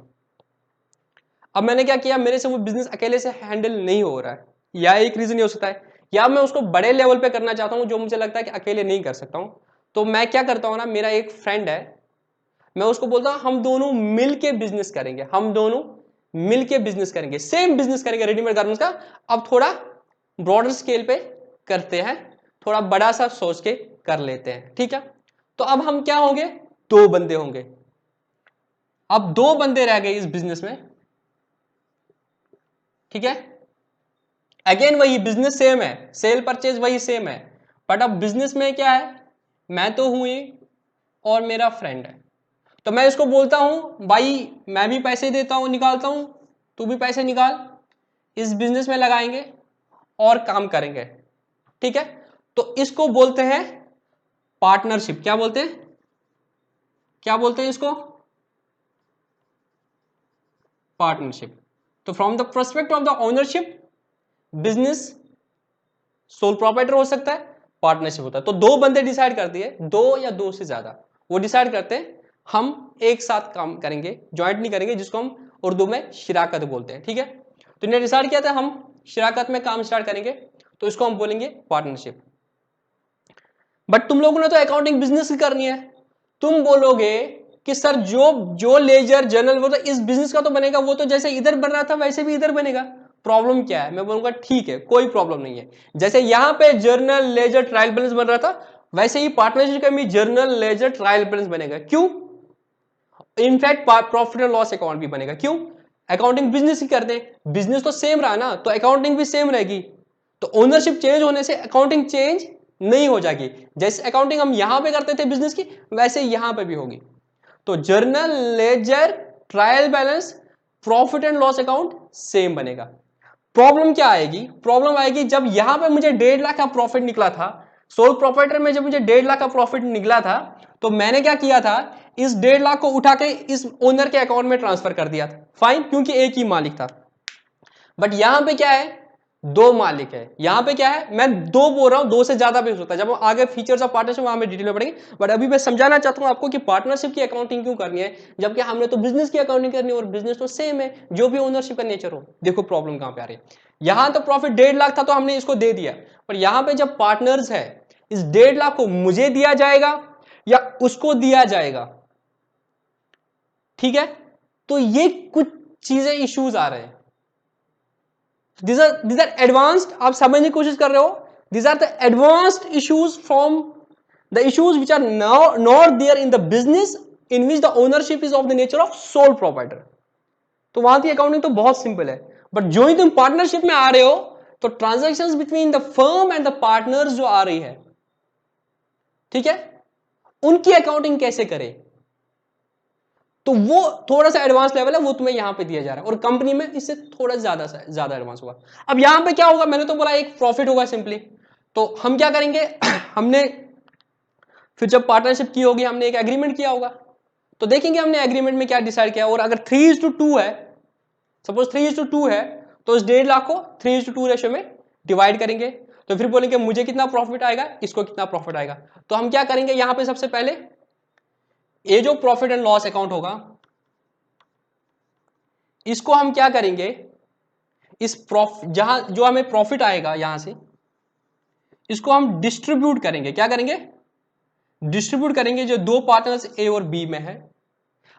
अब मैंने क्या किया, मेरे से वो बिजनेस अकेले से हैंडल नहीं हो रहा है, या एक रीजन ये हो सकता है, या मैं उसको बड़े लेवल पे करना चाहता हूं जो मुझे लगता है कि अकेले नहीं कर सकता हूं। तो मैं क्या करता हूं ना, मेरा एक फ्रेंड है, मैं उसको बोलता हूं हम दोनों मिल के बिजनेस करेंगे, हम दोनों मिल के बिजनेस करेंगे, सेम बिजनेस करेंगे रेडीमेड गारमेंट्स का। अब थोड़ा ब्रॉडर स्केल पे करते हैं, थोड़ा बड़ा सा सोच के कर लेते हैं, ठीक है। तो अब हम क्या होंगे, 2 बंदे होंगे। अब 2 बंदे रह गए इस बिजनेस में, ठीक है। अगेन वही बिजनेस सेम है, सेल परचेज वही सेम है, बट अब बिजनेस में क्या है, मैं तो हूं ही और मेरा फ्रेंड है। तो मैं इसको बोलता हूं भाई मैं भी पैसे देता हूं, निकालता हूं, तू भी पैसे निकाल, इस बिजनेस में लगाएंगे और काम करेंगे, ठीक है। तो इसको बोलते हैं पार्टनरशिप। क्या बोलते हैं, क्या बोलते हैं इसको? पार्टनरशिप। तो from the perspective of the ownership, business sole proprietor हो सकता है, पार्टनरशिप होता है। तो 2 बंदे डिसाइड करती है, 2 या 2 से ज्यादा, वो डिसाइड करते हैं हम एक साथ काम करेंगे, ज्वाइंट नहीं करेंगे, जिसको हम उर्दू में शिराकत बोलते हैं, ठीक है। तो इन्हें डिसाइड किया था हम शिराकत में काम स्टार्ट करेंगे, तो इसको हम बोलेंगे पार्टनरशिप। बट तुम लोगों ने तो अकाउंटिंग बिजनेस की करनी है, तुम बोलोगे कि सर जो जो लेजर जर्नल वो तो इस बिजनेस का तो बनेगा, वो तो जैसे इधर बन रहा था वैसे भी इधर बनेगा, प्रॉब्लम क्या है? मैं बोलूंगा ठीक है, कोई प्रॉब्लम नहीं है, जैसे यहां पे जर्नल लेजर ट्रायल बैलेंस बन रहा था वैसे ही पार्टनरशिप का भी जर्नल लेजर ट्रायल बैलेंस बनेगा। क्यों? In fact profit and loss account भी बनेगा। क्यों? अकाउंटिंग बिजनेस ही करते हैं, बिजनेस तो सेम रहा ना, तो अकाउंटिंग भी सेम रहेगी। तो ओनरशिप चेंज होने से अकाउंटिंग चेंज नहीं हो जाएगी, जैसे अकाउंटिंग हम यहां पे करते थे बिजनेस की, वैसे यहां पे भी होगी। तो journal ledger trial balance profit and loss account same बनेगा। प्रॉब्लम क्या आएगी? प्रॉब्लम आएगी जब यहां पे मुझे 1.5 लाख का प्रॉफिट निकला था, सोल प्रोप्राइटर में जब मुझे 1.5 लाख का प्रॉफिट निकला था, तो मैंने क्या किया था, इस 1.5 लाख को उठा के इस ओनर के अकाउंट में ट्रांसफर कर दिया था, फाइन, क्योंकि एक ही मालिक था। बट यहां पे क्या है, 2 मालिक है, यहां पे क्या है, मैं 2 बोल रहा हूं, 2 से ज्यादा भी हो सकता है, जब हम आगे फीचर्स ऑफ पार्टनरशिप वहां में डिटेल में पढ़ेंगे। बट अभी मैं समझाना चाहता हूं आपको कि पार्टनरशिप की अकाउंटिंग क्यों करनी है, जबकि हमने तो बिजनेस की अकाउंटिंग करनी है, और बिजनेस तो सेम है, जो भी ओनरशिप का नेचर हो। देखो प्रॉब्लम कहां पे आ रही है, यहां तो प्रॉफिट 1.5 लाख था तो हमने इसको दे दिया, पर यहां पे जब पार्टनर्स है, इस 1.5 लाख को मुझे दिया जाएगा या उसको दिया जाएगा, ठीक है। तो ये कुछ चीजें इश्यूज आ रहे हैं, these are advanced, आप समझने की कोशिश कर रहे हो, these are the advanced issues from the issues which are now not there in the business in which the ownership is of the nature of sole proprietor। तो वहां की अकाउंटिंग तो बहुत सिंपल है, बट जो ही तुम पार्टनरशिप में आ रहे हो तो transactions between the firm and the partners जो आ रही है, ठीक है, उनकी अकाउंटिंग कैसे करें, तो वो थोड़ा सा एडवांस लेवल है, वो तुम्हें यहाँ पे दिया जा रहा है, और कंपनी में इससे थोड़ा ज्यादा एडवांस होगा। अब यहाँ पे क्या होगा, मैंने तो बोला एक प्रॉफिट होगा सिंपली। तो हम क्या करेंगे हमने फिर जब पार्टनरशिप की होगी, हमने एक एग्रीमेंट किया होगा, तो देखेंगे हमने एग्रीमेंट में क्या डिसाइड किया। और अगर 3:2 है, सपोज 3:2 है, तो इस 1.5 लाख को 3:2 रेशो में डिवाइड करेंगे। तो फिर बोलेंगे मुझे कितना प्रॉफिट आएगा, इसको कितना प्रॉफिट आएगा। तो हम क्या करेंगे, यहां पे सबसे पहले ये जो प्रॉफिट एंड लॉस अकाउंट होगा, इसको हम क्या करेंगे, इस प्रॉफिट जहां जो हमें प्रॉफिट आएगा यहां से, इसको हम डिस्ट्रीब्यूट करेंगे। क्या करेंगे, डिस्ट्रीब्यूट करेंगे जो दो पार्टनर्स ए और बी में है।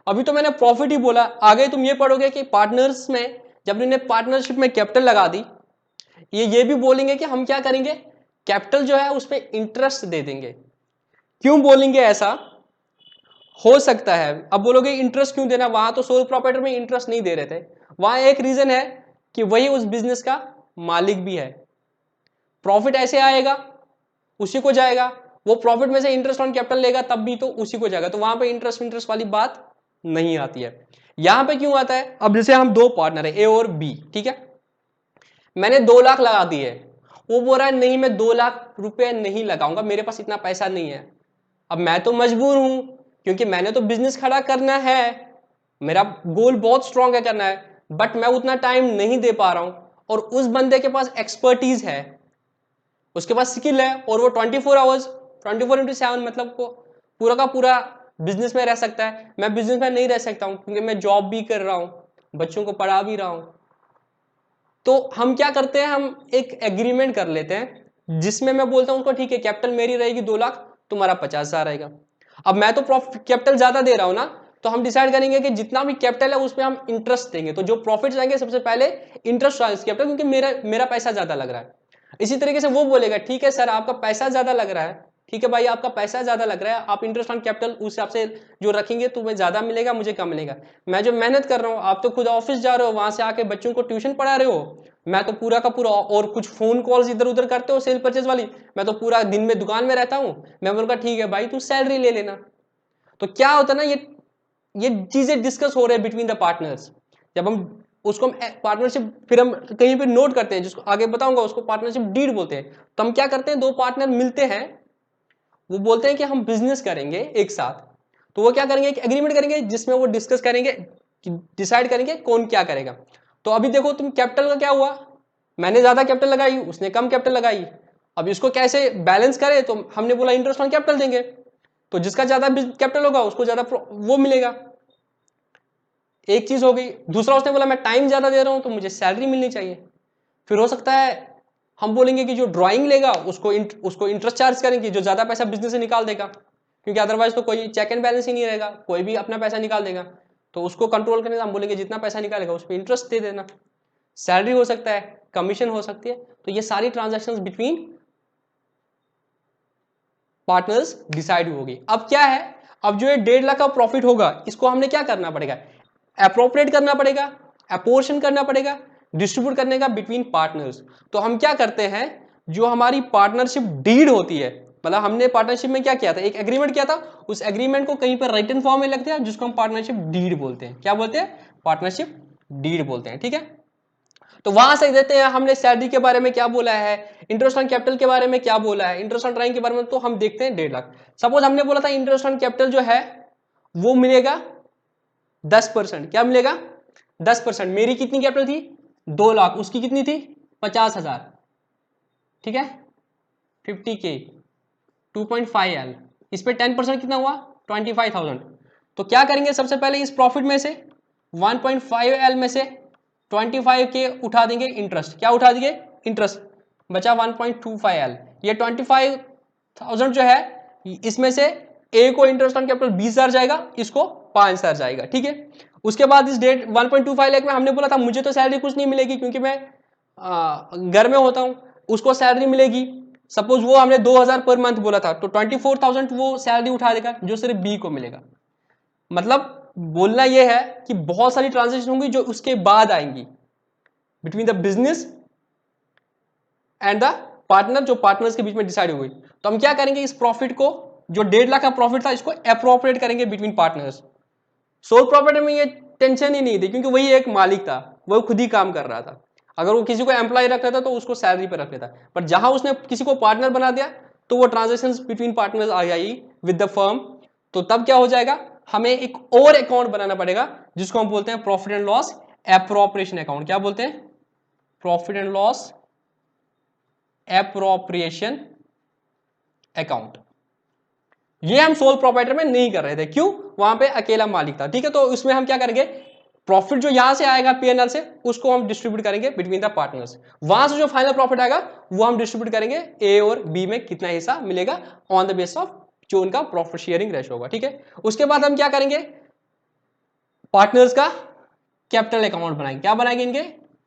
अभी तो मैंने प्रॉफिट ही बोला, आगे तुम ये पढ़ोगे कि पार्टनर्स में जब इन्हें पार्टनरशिप में कैपिटल लगा दी, ये भी बोलेंगे कि हम क्या करेंगे, कैपिटल जो है उस पर इंटरेस्ट दे देंगे। क्यों बोलेंगे ऐसा, हो सकता है अब बोलोगे इंटरेस्ट क्यों देना, वहां तो सोल प्रोप्राइटर में इंटरेस्ट नहीं दे रहे थे। वहां एक रीजन है कि वही उस बिजनेस का मालिक भी है, प्रॉफिट ऐसे आएगा उसी को जाएगा, वो प्रॉफिट में से इंटरेस्ट ऑन कैपिटल लेगा तब भी तो उसी को जाएगा, तो वहां पे इंटरेस्ट वाली बात नहीं आती है। यहां पे क्यों आता है, अब जैसे हम दो पार्टनर है ए और बी, ठीक है, मैंने 2 लाख लगा दिए, वो बोल रहा है नहीं मैं 2 लाख रुपए नहीं लगाऊंगा, मेरे पास इतना पैसा नहीं है। अब मैं तो मजबूर हूं, क्योंकि मैंने तो बिजनेस खड़ा करना है, मेरा गोल बहुत स्ट्रांग है करना है, बट मैं उतना टाइम नहीं दे पा रहा हूं। और उस बंदे के पास एक्सपर्टीज है, उसके पास स्किल है, और वो 24 आवर्स 24x7 मतलब को पूरा का पूरा बिजनेस में रह सकता है। मैं बिजनेस में नहीं रह सकता हूं, क्योंकि मैं जॉब भी कर रहा हूं, बच्चों को पढ़ा भी रहा हूं। तो हम क्या करते हैं, हम एक एग्रीमेंट कर लेते हैं जिसमें मैं बोलता हूं उसको ठीक है कैपिटल मेरी रहेगी 2 लाख, तुम्हारा 50,000 रहेगा। अब मैं तो प्रॉफिट कैपिटल ज्यादा दे रहा हूं ना, तो हम डिसाइड करेंगे कि जितना भी कैपिटल है उसमें हम इंटरेस्ट देंगे। तो जो प्रॉफिट आएंगे सबसे पहले इंटरेस्ट कैपिटल, क्योंकि मेरा पैसा ज्यादा लग रहा है। इसी तरीके से वो बोलेगा ठीक है सर आपका पैसा ज्यादा लग रहा है, ठीक है भाई आपका पैसा ज्यादा लग रहा है, आप इंटरेस्ट ऑन कैपिटल उस हिसाब से जो रखेंगे तुम्हें ज्यादा मिलेगा, मुझे कम मिलेगा। मैं जो मेहनत कर रहा हूँ, आप तो खुद ऑफिस जा रहे हो, वहां से आके बच्चों को ट्यूशन पढ़ा रहे हो, मैं तो पूरा का पूरा, और कुछ फोन कॉल्स इधर उधर करते हो सेल परचेज वाली, मैं तो पूरा दिन में दुकान में रहता हूँ। मैं बोलूंगा ठीक है भाई तू सैलरी ले लेना। तो क्या होता है ना, ये चीजें डिस्कस हो रहे हैं बिटवीन द पार्टनर्स। जब हम उसको पार्टनरशिप फिर हम कहीं पे नोट करते हैं, जिसको आगे बताऊंगा, उसको पार्टनरशिप डीड बोलते हैं। तो हम क्या करते हैं, दो पार्टनर मिलते हैं, वो बोलते हैं कि हम बिजनेस करेंगे एक साथ। तो वो क्या करेंगे, एक एग्रीमेंट करेंगे जिसमें वो डिस्कस करेंगे, डिसाइड करेंगे कौन क्या करेगा। तो अभी देखो तुम कैपिटल का क्या हुआ, मैंने ज्यादा कैपिटल लगाई, उसने कम कैपिटल लगाई। अब इसको कैसे बैलेंस करें, तो हमने बोला इंटरेस्ट ऑन कैपिटल देंगे, तो जिसका ज्यादा कैपिटल होगा उसको ज्यादा वो मिलेगा। एक चीज हो गई। दूसरा उसने बोला मैं टाइम ज्यादा दे रहा हूं तो मुझे सैलरी मिलनी चाहिए। फिर हो सकता है हम बोलेंगे कि जो ड्राइंग लेगा उसको इंटरेस्ट चार्ज करेंगे, जो ज्यादा पैसा बिजनेस से निकाल देगा, क्योंकि अदरवाइज तो कोई चेक एंड बैलेंस ही नहीं रहेगा, कोई भी अपना पैसा निकाल देगा। तो उसको कंट्रोल करने का हम बोलेंगे जितना पैसा निकालेगा उस पर इंटरेस्ट दे देना। सैलरी हो सकता है, कमीशन हो सकती है। तो ये सारी ट्रांजैक्शंस बिटवीन पार्टनर्स डिसाइड होगी। अब क्या है, अब जो ये 1.5 लाख का प्रॉफिट होगा, इसको हमने क्या करना पड़ेगा, अप्रोप्रिएट करना पड़ेगा, अपोर्शन करना पड़ेगा, डिस्ट्रीब्यूट करने का बिटवीन पार्टनर्स। तो हम क्या करते हैं, जो हमारी पार्टनरशिप डीड होती है, मतलब हमने पार्टनरशिप में क्या किया था, एक एग्रीमेंट किया था, उस एग्रीमेंट को कहीं पर रिटन फॉर्म में लगते हैं, जिसको हम पार्टनरशिप डीड बोलते हैं। क्या बोलते हैं, पार्टनरशिप डीड बोलते हैं, ठीक है। तो वहां से देते हैं हमने सैलरी के बारे में क्या बोला है, इंटरेस्ट ऑन कैपिटल के बारे में क्या बोला है, इंटरेस्ट ऑन ड्राइंग के बारे में, तो हम देखते हैं 1.5 लाख। सपोज हमने बोला था इंटरेस्ट ऑन कैपिटल जो है वो मिलेगा 10%। क्या मिलेगा, 10%। मेरी कितनी कैपिटल थी, 2 लाख, उसकी कितनी थी, 50,000, ठीक है, 50K, 2.5L, इस पे 10% कितना हुआ, 25,000। तो क्या करेंगे, सबसे पहले इस प्रॉफिट में से 1.5L में से 25K उठा देंगे इंटरेस्ट। क्या उठा देंगे, इंटरेस्ट, बचा 1.25L। ये 25,000 जो है, इसमें से ए को इंटरेस्ट ऑन कैपिटल 20,000 जाएगा, इसको 5,000 जाएगा, ठीक है। उसके बाद इस डेट 1.25 लाख में हमने बोला था मुझे तो सैलरी कुछ नहीं मिलेगी, क्योंकि मैं घर में होता हूं, उसको सैलरी मिलेगी। सपोज वो हमने 2,000 पर मंथ बोला था, तो 24,000 वो सैलरी उठा देगा, जो सिर्फ बी को मिलेगा। मतलब बोलना यह है कि बहुत सारी ट्रांजेक्शन होंगी जो उसके बाद आएंगी between the business and the partner, जो पार्टनर्स के बीच में डिसाइड हो गई। तो हम क्या करेंगे, इस प्रॉफिट को, जो 1.5 लाख का प्रॉफिट था, इसको अप्रोप्रिएट करेंगे बिटवीन पार्टनर्स। सोल प्रॉपर्टी में ये टेंशन ही नहीं थी क्योंकि वही एक मालिक था, वो खुद ही काम कर रहा था। अगर वो किसी को एम्प्लॉय रख लेता तो उसको सैलरी पर रख लेता, पर जहां उसने किसी को पार्टनर बना दिया तो वो ट्रांजेक्शन बिटवीन पार्टनर्स आ गई विद द फर्म। तो तब क्या हो जाएगा, हमें एक और अकाउंट बनाना पड़ेगा जिसको हम बोलते हैं profit and loss appropriation account. क्या बोलते हैं? Profit and loss appropriation account. ये हम सोल प्रोप्राइटर में नहीं कर रहे थे, क्यों? वहां पे अकेला मालिक था, ठीक है। तो इसमें हम क्या करेंगे, प्रॉफिट जो यहां से आएगा पीएनएल से उसको हम डिस्ट्रीब्यूट करेंगे बिटवीन द पार्टनर्स। वहां से जो फाइनल प्रॉफिट आएगा वो हम डिस्ट्रीब्यूट करेंगे ए और बी में कितना हिस्सा मिलेगा ऑन द बेस ऑफ जो उनका प्रॉफिट शेयरिंग रेशो होगा, ठीक है। उसके बाद हम क्या करेंगे, पार्टनर्स का कैपिटल अकाउंट बनाएंगे। क्या बनाएंगे? इनके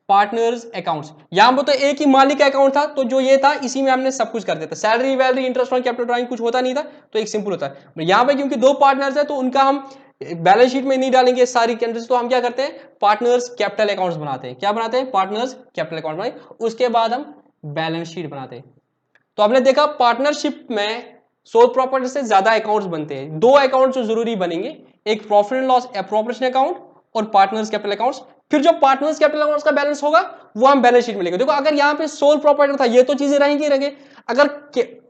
पार्टनर्स अकाउंट्स। यहां पर तो एक ही मालिक का अकाउंट था, तो जो ये था इसी में हमने सब कुछ कर दिया था, सैलरी वैलरी इंटरेस्ट ऑन कैपिटल ड्राइंग कुछ होता नहीं था, तो एक सिंपल होता है। यहां पे क्योंकि दो पार्टनर्स है तो उनका हम बैलेंस शीट में नहीं डालेंगे सारी कैंडल्स, तो हम क्या करते हैं, पार्टनर्स कैपिटल अकाउंट्स बनाते हैं। क्या बनाते हैं? पार्टनर्स कैपिटल अकाउंट बनाए, उसके बाद हम बैलेंस शीट बनाते हैं। तो आपने देखा पार्टनरशिप में सोल प्रॉपर्टी से ज्यादा अकाउंट्स बनते हैं, दो अकाउंट जो जरूरी बनेंगे, एक profit and loss appropriation account और पार्टनर्स कैपिटल अकाउंट्स। फिर जो पार्टनर्स कैपिटल अकाउंट्स का बैलेंस होगा वो हम बैलेंस शीट में लेंगे। देखो अगर यहां पे सोल प्रॉपर्टी था ये तो चीजें रहेंगी रहेंगे, अगर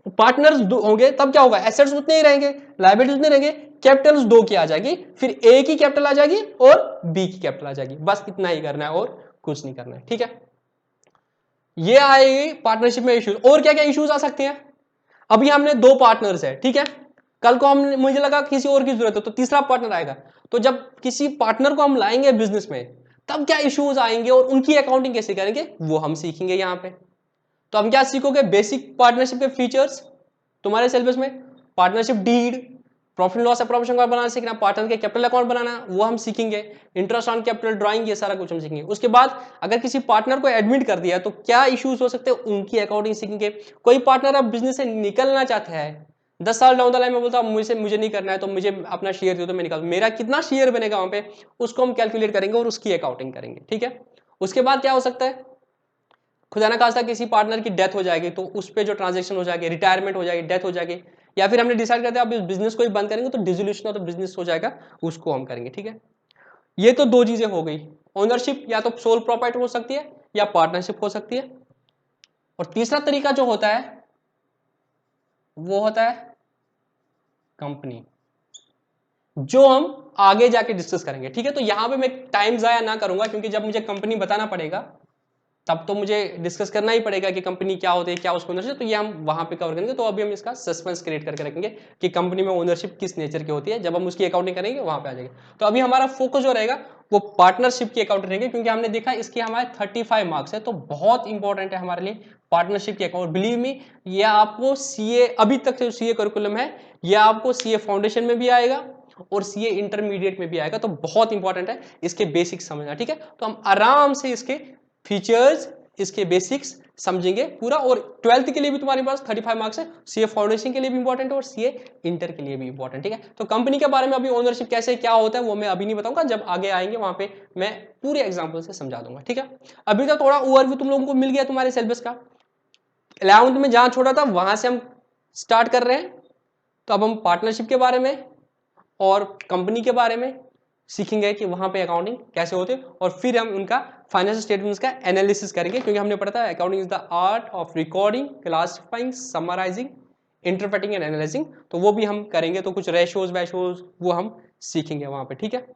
पार्टनर्स होंगे तब क्या होगा, एसेट्स उतने ही रहेंगे, लायबिलिटीज उतने रहेंगे, कैपिटल्स दो की आ जाएगी, फिर ए की कैपिटल आ जाएगी और बी की कैपिटल आ जाएगी। बस इतना ही करना है और कुछ नहीं करना है, ठीक है। ये आएगी पार्टनरशिप में इश्यूज। और क्या क्या इश्यूज आ सकते हैं, अभी हमने दो पार्टनर्स है, ठीक है, कल को हम मुझे लगा किसी और की जरूरत है तो तीसरा पार्टनर आएगा, तो जब किसी पार्टनर को हम लाएंगे बिजनेस में तब क्या इश्यूज आएंगे और उनकी अकाउंटिंग कैसे करेंगे वो हम सीखेंगे यहां पे। तो हम क्या सीखोगे, बेसिक पार्टनरशिप के फीचर्स तुम्हारे सिलेबस में, partnership deed, profit loss appropriation account बनाना सीखना, पार्टनर के कैपिटल अकाउंट बनाना वो हम सीखेंगे, इंटरेस्ट ऑन कैपिटल ड्राइंग ये सारा कुछ हम सीखेंगे। उसके बाद अगर किसी पार्टनर को एडमिट कर दिया तो क्या इश्यूज हो सकते हैं उनकी अकाउंटिंग सीखेंगे। कोई पार्टनर अब बिजनेस से निकलना चाहता है, 10 साल डाउन द लाइन में बोलता मुझे नहीं करना है तो मुझे अपना शेयर दे दो मैं निकाल, मेरा कितना शेयर बनेगा वहां पे उसको हम कैलकुलेट करेंगे और उसकी अकाउंटिंग करेंगे, ठीक है। उसके बाद क्या हो सकता है, खुदा ना खास्ता किसी पार्टनर की डेथ हो जाएगी तो उस पर जो ट्रांजेक्शन हो जाएगी, रिटायरमेंट हो जाएगी, डेथ हो जाएगी, या फिर हमने डिसाइड करते हैं अब इस बिजनेस को ही बंद करेंगे तो डिसोल्यूशन ऑफ द बिजनेस हो जाएगा, उसको हम करेंगे, ठीक है। ये तो दो चीजें हो गई, ओनरशिप या तो सोल प्रॉपर्टी हो सकती है या पार्टनरशिप हो सकती है। और तीसरा तरीका जो होता है वो होता है कंपनी, जो हम आगे जाके डिस्कस करेंगे, ठीक है। तो यहां पे मैं टाइम जाया ना करूंगा क्योंकि जब मुझे कंपनी बताना पड़ेगा तब तो मुझे डिस्कस करना ही पड़ेगा कि कंपनी क्या होती है, क्या उसको ओनरशिप, तो ये हम वहां पे कवर करेंगे। तो अभी हम इसका सस्पेंस क्रिएट करके रखेंगे कि कंपनी में ओनरशिप किस नेचर की होती है, जब हम उसकी अकाउंटिंग करेंगे वहां पे आ जाएगा। तो अभी हमारा फोकस जो रहेगा वो पार्टनरशिप की अकाउंटिंग रहेगी, क्योंकि हमने देखा इसके हमारे 35 मार्क्स है, तो बहुत इंपॉर्टेंट है हमारे लिए पार्टनरशिप की अकाउंट। बिलीव मी, ये आपको सीए अभी तक जो सीए करिकुलम है ये आपको सीए फाउंडेशन में भी आएगा और सीए इंटरमीडिएट में भी आएगा, तो बहुत इंपॉर्टेंट है इसके बेसिक्स समझना, ठीक है। तो हम आराम से इसके फीचर्स, इसके बेसिक्स समझेंगे पूरा। और 12th के लिए भी तुम्हारे पास 35 मार्क्स है, सीए फाउंडेशन के लिए भी इंपॉर्टेंट है और सीए इंटर के लिए भी इंपॉर्टेंट, ठीक है। तो कंपनी के बारे में अभी ओनरशिप कैसे क्या होता है वो मैं अभी नहीं बताऊंगा, जब आगे आएंगे वहां पे मैं पूरे एग्जांपल से समझा दूंगा, ठीक है। अभी तो थोड़ा ओवरव्यू तुम लोगों को मिल गया तुम्हारे सिलेबस का, 11th में जहां छोड़ा था वहां से हम स्टार्ट कर रहे हैं। तो अब हम पार्टनरशिप के बारे में और कंपनी के बारे में सीखेंगे कि वहां पे अकाउंटिंग कैसे होते हैं, और फिर हम उनका फाइनेंशियल स्टेटमेंट्स का एनालिसिस करेंगे, क्योंकि हमने पढ़ा था accounting is the art of recording, classifying, summarising, interpreting and analysing. तो वो भी हम करेंगे, तो कुछ रेशोज वैशोज वो हम सीखेंगे वहां पे, ठीक है।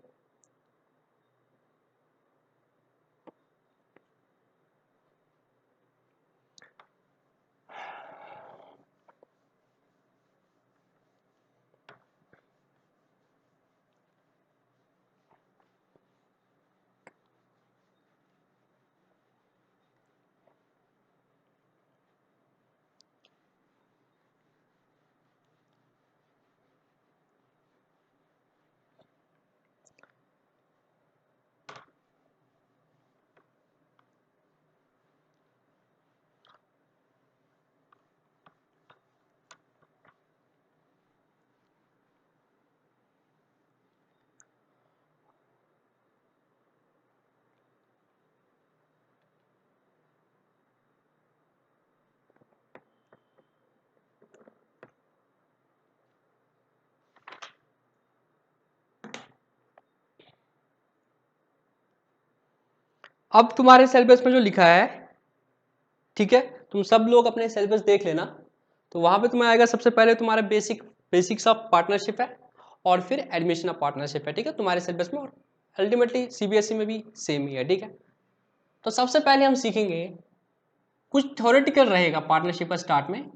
अब तुम्हारे सिलेबस में जो लिखा है, ठीक है, तुम सब लोग अपने सिलेबस देख लेना, तो वहां पे तुम्हें आएगा सबसे पहले तुम्हारा बेसिक्स ऑफ पार्टनरशिप है, और फिर एडमिशन ऑफ पार्टनरशिप है, ठीक है, तुम्हारे सिलेबस में, और अल्टीमेटली सीबीएसई में भी सेम ही है, ठीक है। तो सबसे पहले हम सीखेंगे, कुछ थ्योरेटिकल रहेगा पार्टनरशिप का स्टार्ट में,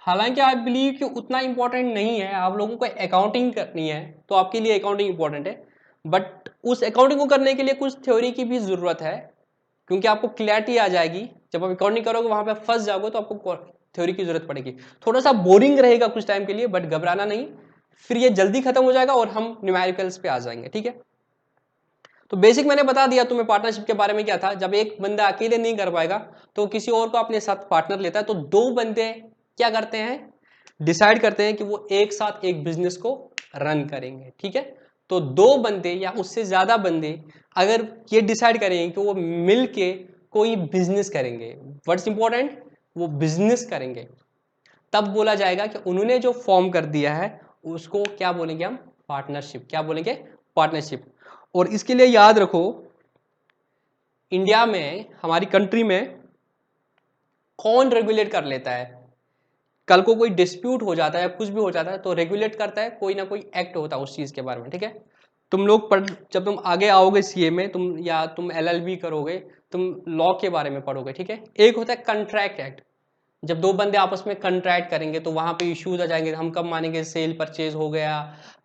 हालांकि आई बिलीव कि उतना इंपॉर्टेंट नहीं है, आप लोगों को अकाउंटिंग करनी है तो आपके लिए अकाउंटिंग इंपॉर्टेंट है, बट उस अकाउंटिंग को करने के लिए कुछ थ्योरी की भी जरूरत है, क्योंकि आपको क्लैरिटी आ जाएगी जब आप अकाउंटिंग करोगे, वहां पे फंस जाओगे तो आपको थ्योरी की जरूरत पड़ेगी। थोड़ा सा बोरिंग रहेगा कुछ टाइम के लिए, बट घबराना नहीं, फिर ये जल्दी खत्म हो जाएगा और हम न्यूमेरिकल्स पे आ जाएंगे, ठीक है। तो बेसिक मैंने बता दिया तुम्हें पार्टनरशिप के बारे में क्या था। जब एक बंदा अकेले नहीं कर पाएगा तो किसी और को अपने साथ पार्टनर लेता है, तो दो बंदे क्या करते हैं, डिसाइड करते हैं कि वो एक साथ एक बिजनेस को रन करेंगे, ठीक है। तो दो बंदे या उससे ज्यादा बंदे अगर ये डिसाइड करेंगे कि वो मिल के कोई बिजनेस करेंगे, व्हाट्स इंपॉर्टेंट, वो बिजनेस करेंगे, तब बोला जाएगा कि उन्होंने जो फॉर्म कर दिया है उसको क्या बोलेंगे हम, पार्टनरशिप। क्या बोलेंगे, पार्टनरशिप। और इसके लिए याद रखो, इंडिया में, हमारी कंट्री में कौन रेगुलेट कर लेता है, कल को कोई डिस्प्यूट हो जाता है या कुछ भी हो जाता है तो रेगुलेट करता है कोई ना कोई एक्ट होता है उस चीज के बारे में, ठीक है। तुम लोग पढ़, जब तुम आगे आओगे सीए में, तुम या तुम एलएलबी करोगे, तुम लॉ के बारे में पढ़ोगे, ठीक है। एक होता है कंट्रैक्ट एक्ट, जब दो बंदे आपस में कंट्रैक्ट करेंगे तो वहां पे इश्यूज आ जाएंगे, हम कब मानेंगे सेल परचेज हो गया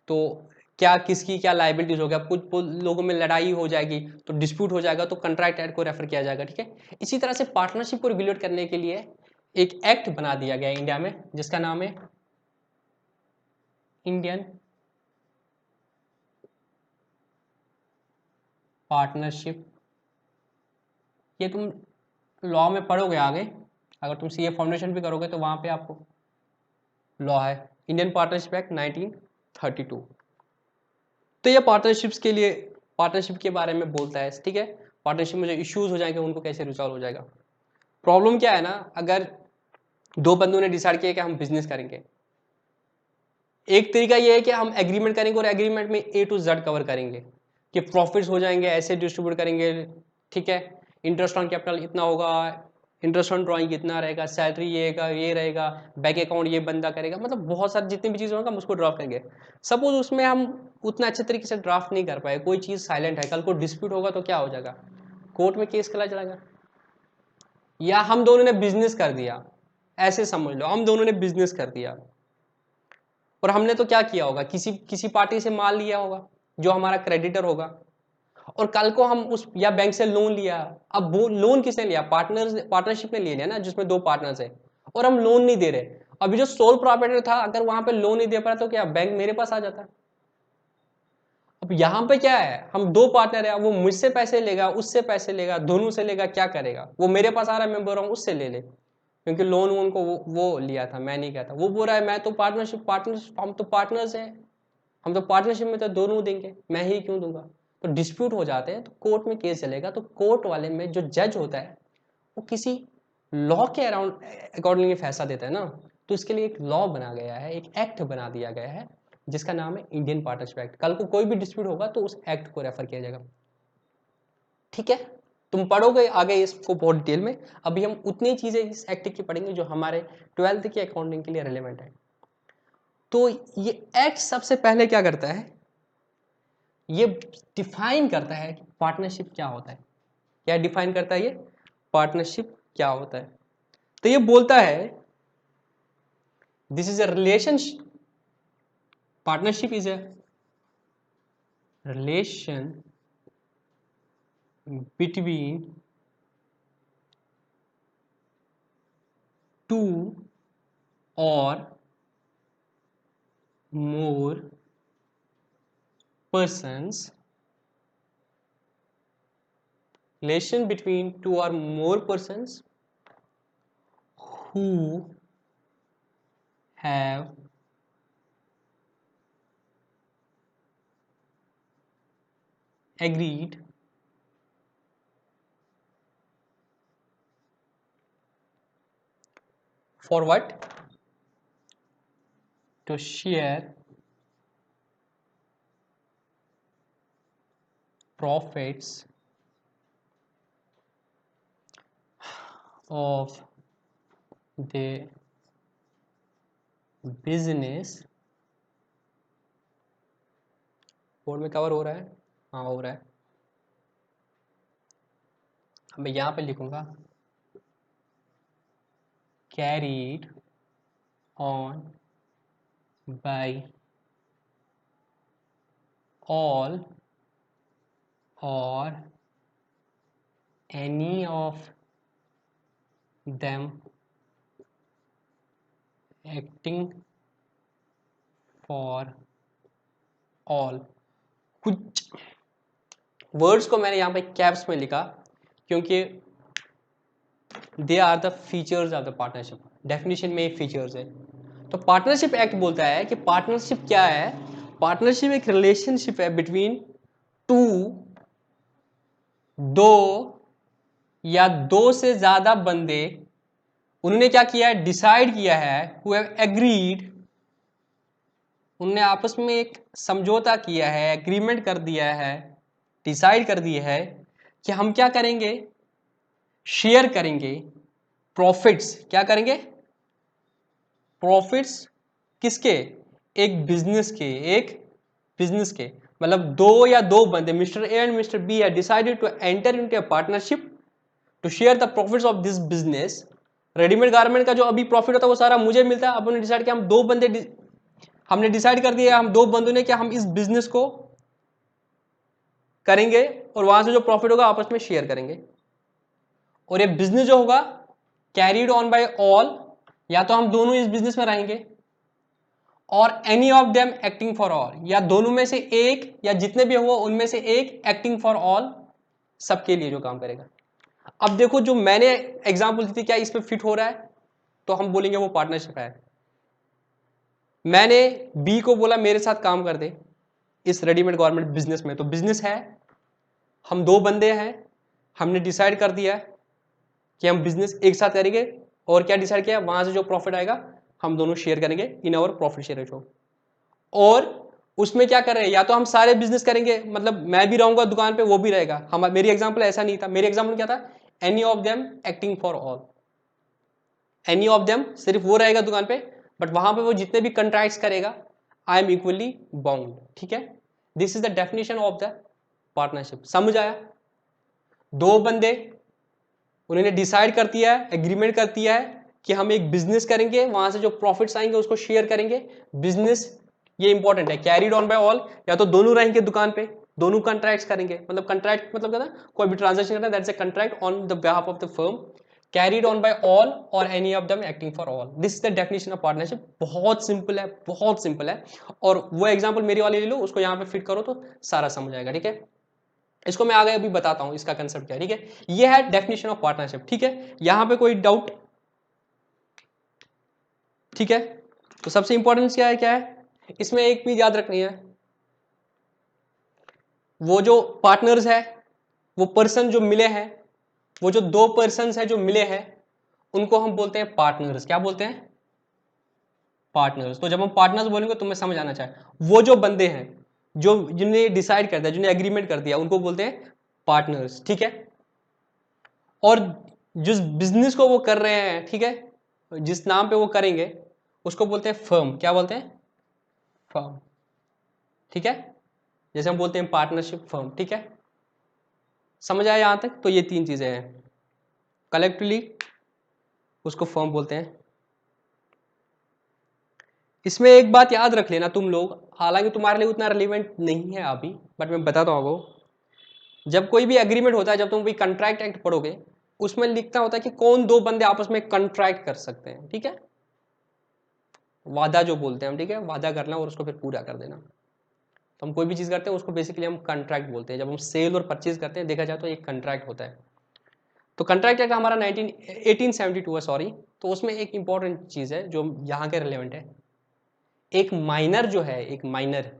तो क्या, किसकी क्या लाइबिलिटीज हो गया, कुछ लोगों में लड़ाई हो जाएगी तो डिस्प्यूट हो जाएगा, तो कंट्रैक्ट एक्ट को रेफर किया जाएगा, ठीक है। इसी तरह से पार्टनरशिप को रेगुलेट करने के लिए एक एक्ट बना दिया गया इंडिया में, जिसका नाम है इंडियन पार्टनरशिप। ये तुम लॉ में पढ़ोगे आगे, अगर तुम सीए फाउंडेशन भी करोगे तो वहां पे आपको लॉ है, इंडियन पार्टनरशिप एक्ट 1932। तो ये पार्टनरशिप्स के लिए, पार्टनरशिप के बारे में बोलता है, ठीक है। पार्टनरशिप में जो इश्यूज हो जाएंगे उनको कैसे रिजॉल्व हो जाएगा। प्रॉब्लम क्या है ना, अगर दो बंदों ने डिसाइड किया कि हम बिजनेस करेंगे, एक तरीका ये है कि हम एग्रीमेंट करेंगे और एग्रीमेंट में ए टू जेड कवर करेंगे कि प्रॉफिट्स हो जाएंगे, ऐसे डिस्ट्रीब्यूट करेंगे, ठीक है, इंटरेस्ट ऑन कैपिटल इतना होगा, इंटरेस्ट ऑन ड्रॉइंग इतना रहेगा, सैलरी ये रहेगा, बैंक अकाउंट ये बंदा करेगा, मतलब बहुत सारी जितनी भी चीज़ होगा हम उसको ड्राफ्ट करेंगे। सपोज उसमें हम उतना अच्छे तरीके से ड्राफ्ट नहीं कर पाए, कोई चीज़ साइलेंट है, कल को डिस्प्यूट होगा तो क्या हो जाएगा, कोर्ट में केस चला जाएगा। या हम दोनों ने बिजनेस कर दिया, ऐसे समझ लो हम दोनों ने बिजनेस कर दिया, और हमने तो क्या किया होगा, किसी किसी पार्टी से माल लिया होगा जो हमारा क्रेडिटर होगा, और कल को हम उस, या बैंक से लोन लिया, अब वो लोन किसने लिया, पार्टनरशिप में ले लिया ना, जिसमें दो पार्टनर्स है, और हम लोन नहीं दे रहे। अभी जो सोल प्रॉपर्टर था, अगर वहां पे लोन नहीं दे पा रहा तो क्या बैंक मेरे पास आ जाता। अब यहाँ पे क्या है, हम दो पार्टनर है, वो मुझसे पैसे लेगा, उससे पैसे लेगा, दोनों से लेगा, क्या करेगा, वो मेरे पास आ रहा है, मैं बोल रहा हूँ उससे ले ले, क्योंकि लोन वोन को वो लिया था, मैं नहीं कहता, वो बोल रहा है मैं तो पार्टनरशिप हम तो पार्टनर्स हैं, हम तो पार्टनरशिप में तो दोनों देंगे, मैं ही क्यों दूंगा। तो डिस्प्यूट हो जाते हैं तो कोर्ट में केस चलेगा, तो कोर्ट वाले में जो जज होता है वो किसी लॉ के अराउंड अकॉर्डिंगली फैसला देता है ना, तो इसके लिए एक लॉ बना गया है, एक एक्ट बना दिया गया है, जिसका नाम है इंडियन पार्टनरशिप एक्ट। कल को कोई भी डिस्प्यूट होगा तो उस एक्ट को रेफर किया जाएगा, ठीक है। तुम पढ़ोगे आगे इसको बहुत डिटेल में, अभी हम उतनी चीजें इस एक्ट की पढ़ेंगे जो हमारे 12th के अकाउंटिंग के लिए रिलेवेंट है। तो ये एक्ट सबसे पहले क्या करता है, ये डिफाइन करता है कि पार्टनरशिप क्या होता है। क्या डिफाइन करता है ये, पार्टनरशिप क्या होता है। तो ये बोलता है this is a relationship, partnership is a relation between two और more persons, relation between two or more persons who have agreed for what, to share profits of the business, board में cover हो रहा है, हाँ हो रहा है। अब मैं यहाँ पे लिखूंगा carried on by all or any of them acting for all। कुछ वर्ड्स को मैंने यहाँ पे कैप्स में लिखा क्योंकि they are the features of the partnership, definition में फीचर्स है। तो पार्टनरशिप एक्ट बोलता है कि पार्टनरशिप क्या है, पार्टनरशिप एक रिलेशनशिप है बिटवीन टू, दो या दो से ज्यादा बंदे, उन्होंने क्या किया है, डिसाइड किया है, हु हैव एग्रीड, उनने आपस में एक समझौता किया है, एग्रीमेंट कर दिया है, डिसाइड कर दिया है कि हम क्या करेंगे, शेयर करेंगे प्रॉफिट्स। क्या करेंगे, प्रॉफिट्स किसके, एक बिजनेस के, एक बिजनेस के। मतलब दो या दो बंदे, mister A and mister B have decided to enter into a partnership to share the profits of this business. Readymade garment का जो अभी प्रॉफिट होता है वो सारा मुझे मिलता है। अब उन्होंने डिसाइड किया, हम दो बंदे, हमने डिसाइड कर दिया, हम दो बंदों ने, कि हम इस बिजनेस को करेंगे और वहां से जो प्रॉफिट होगा आपस में शेयर करेंगे। और ये बिजनेस जो होगा कैरीड ऑन बाय ऑल, या तो हम दोनों इस बिजनेस में रहेंगे, और any of them acting for all, या दोनों में से एक या जितने भी हो उनमें से एक एक्टिंग फॉर ऑल, सबके लिए जो काम करेगा। अब देखो जो मैंने एग्जांपल दी थी, क्या इस पे फिट हो रहा है, तो हम बोलेंगे वो पार्टनरशिप है। मैंने बी को बोला मेरे साथ काम कर दे इस रेडीमेड गारमेंट बिजनेस में, तो बिजनेस है, हम दो बंदे हैं, हमने डिसाइड कर दिया कि हम बिजनेस एक साथ करेंगे, और क्या डिसाइड किया, वहां से जो प्रॉफिट आएगा हम दोनों शेयर करेंगे in our profit share ratio. और उसमें क्या कर रहे हैं, या तो हम सारे बिजनेस करेंगे, मतलब मैं भी रहूंगा दुकान पे, वो भी रहेगा। हम, मेरी एग्जांपल ऐसा नहीं था, मेरी एग्जांपल क्या था, any of them acting for all. Any of them सिर्फ वो रहेगा दुकान पे, बट वहां पे वो जितने भी कंट्रैक्ट्स करेगा, आई एम इक्वली बाउंड। ठीक है, this is the definition of the partnership. समझ आया, दो बंदे, उन्होंने डिसाइड कर दिया है, एग्रीमेंट कर दिया है कि हम एक बिजनेस करेंगे, वहां से जो प्रॉफिट्स आएंगे उसको शेयर करेंगे। बिजनेस ये इंपॉर्टेंट है, कैरीड ऑन बाय ऑल, या तो दोनों रहेंगे दुकान पे, दोनों कंट्रैक्ट्स करेंगे। मतलब कंट्रैक्ट मतलब क्या था, कोई भी ट्रांजैक्शन करना है, that's a contract on the behalf of the firm, carried on by all और any of them acting for all. This is the definition of partnership. बहुत सिंपल है, बहुत सिंपल है। और वो एग्जांपल मेरी वाली ले लो, उसको यहाँ पे फिट करो तो सारा समझ आएगा। ठीक है, इसको मैं आगे अभी बताता हूं इसका कंसेप्ट क्या है। ठीक है, ये है डेफिनेशन ऑफ पार्टनरशिप। ठीक है, यहां पे कोई डाउट? ठीक है, तो सबसे इंपॉर्टेंट क्या है, इसमें एक चीज याद रखनी है, वो जो पार्टनर्स है, वो पर्सन जो मिले हैं, वो जो दो पर्सन है जो मिले हैं, उनको हम बोलते हैं पार्टनर्स। क्या बोलते हैं, पार्टनर्स। तो जब हम पार्टनर्स बोलेंगे तो मैं समझ आना चाहिए, वो जो बंदे हैं जो जिन्हें डिसाइड कर दिया, जिन्हें एग्रीमेंट कर दिया, उनको बोलते हैं पार्टनर्स। ठीक है, और जिस बिजनेस को वो कर रहे हैं, ठीक है, जिस नाम पे वो करेंगे उसको बोलते हैं फर्म। क्या बोलते हैं, फर्म। ठीक है, जैसे हम बोलते हैं पार्टनरशिप फर्म। ठीक है, समझ आया यहां तक? तो ये तीन चीजें हैं, कलेक्टिवली उसको फर्म बोलते हैं। इसमें एक बात याद रख लेना तुम लोग, हालांकि तुम्हारे लिए उतना रिलेवेंट नहीं है अभी, बट मैं बताता हूँ आपको। जब कोई भी एग्रीमेंट होता है, जब तुम कोई कंट्रैक्ट एक्ट पढ़ोगे, उसमें लिखता होता है कि कौन दो बंदे आपस में कंट्रैक्ट कर सकते हैं। ठीक है, वादा जो बोलते हैं हम, ठीक है, वादा करना और उसको फिर पूरा कर देना। तो हम कोई भी चीज़ करते हैं उसको बेसिकली हम कंट्रैक्ट बोलते हैं। जब हम सेल और परचेज करते हैं, देखा जाए तो एक कंट्रैक्ट होता है। तो कंट्रैक्ट एक्ट हमारा 1872 है, सॉरी। तो उसमें एक इंपॉर्टेंट चीज़ है जो यहाँ के रिलेवेंट है, एक माइनर जो है, एक माइनर,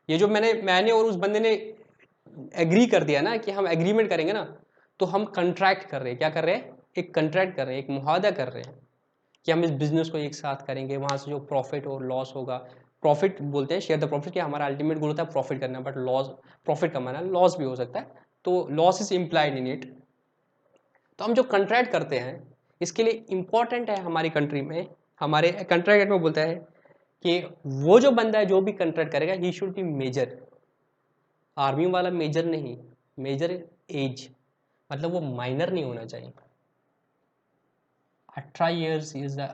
ये जो मैंने और उस बंदे ने एग्री कर दिया ना कि हम एग्रीमेंट करेंगे ना, तो हम कंट्रैक्ट कर रहे हैं। क्या कर रहे हैं, एक कंट्रैक्ट कर रहे हैं, एक मुआहदा कर रहे हैं कि हम इस बिजनेस को एक साथ करेंगे, वहां से जो प्रॉफिट और लॉस होगा, प्रॉफिट बोलते हैं शेयर द प्रॉफिट, कि हमारा अल्टीमेट गोल होता है प्रॉफिट करना, बट लॉस, प्रॉफिट कमाना, लॉस भी हो सकता है, तो loss is implied in it. तो हम जो कंट्रैक्ट करते हैं इसके लिए इम्पॉर्टेंट है हमारी कंट्री में, हमारे कंट्रैक्ट में बोलता है कि वो जो बंदा है जो भी कंट्रैक्ट करेगा he should be major, army वाला मेजर नहीं, मेजर एज, मतलब वो माइनर नहीं होना चाहिए। 18 years is the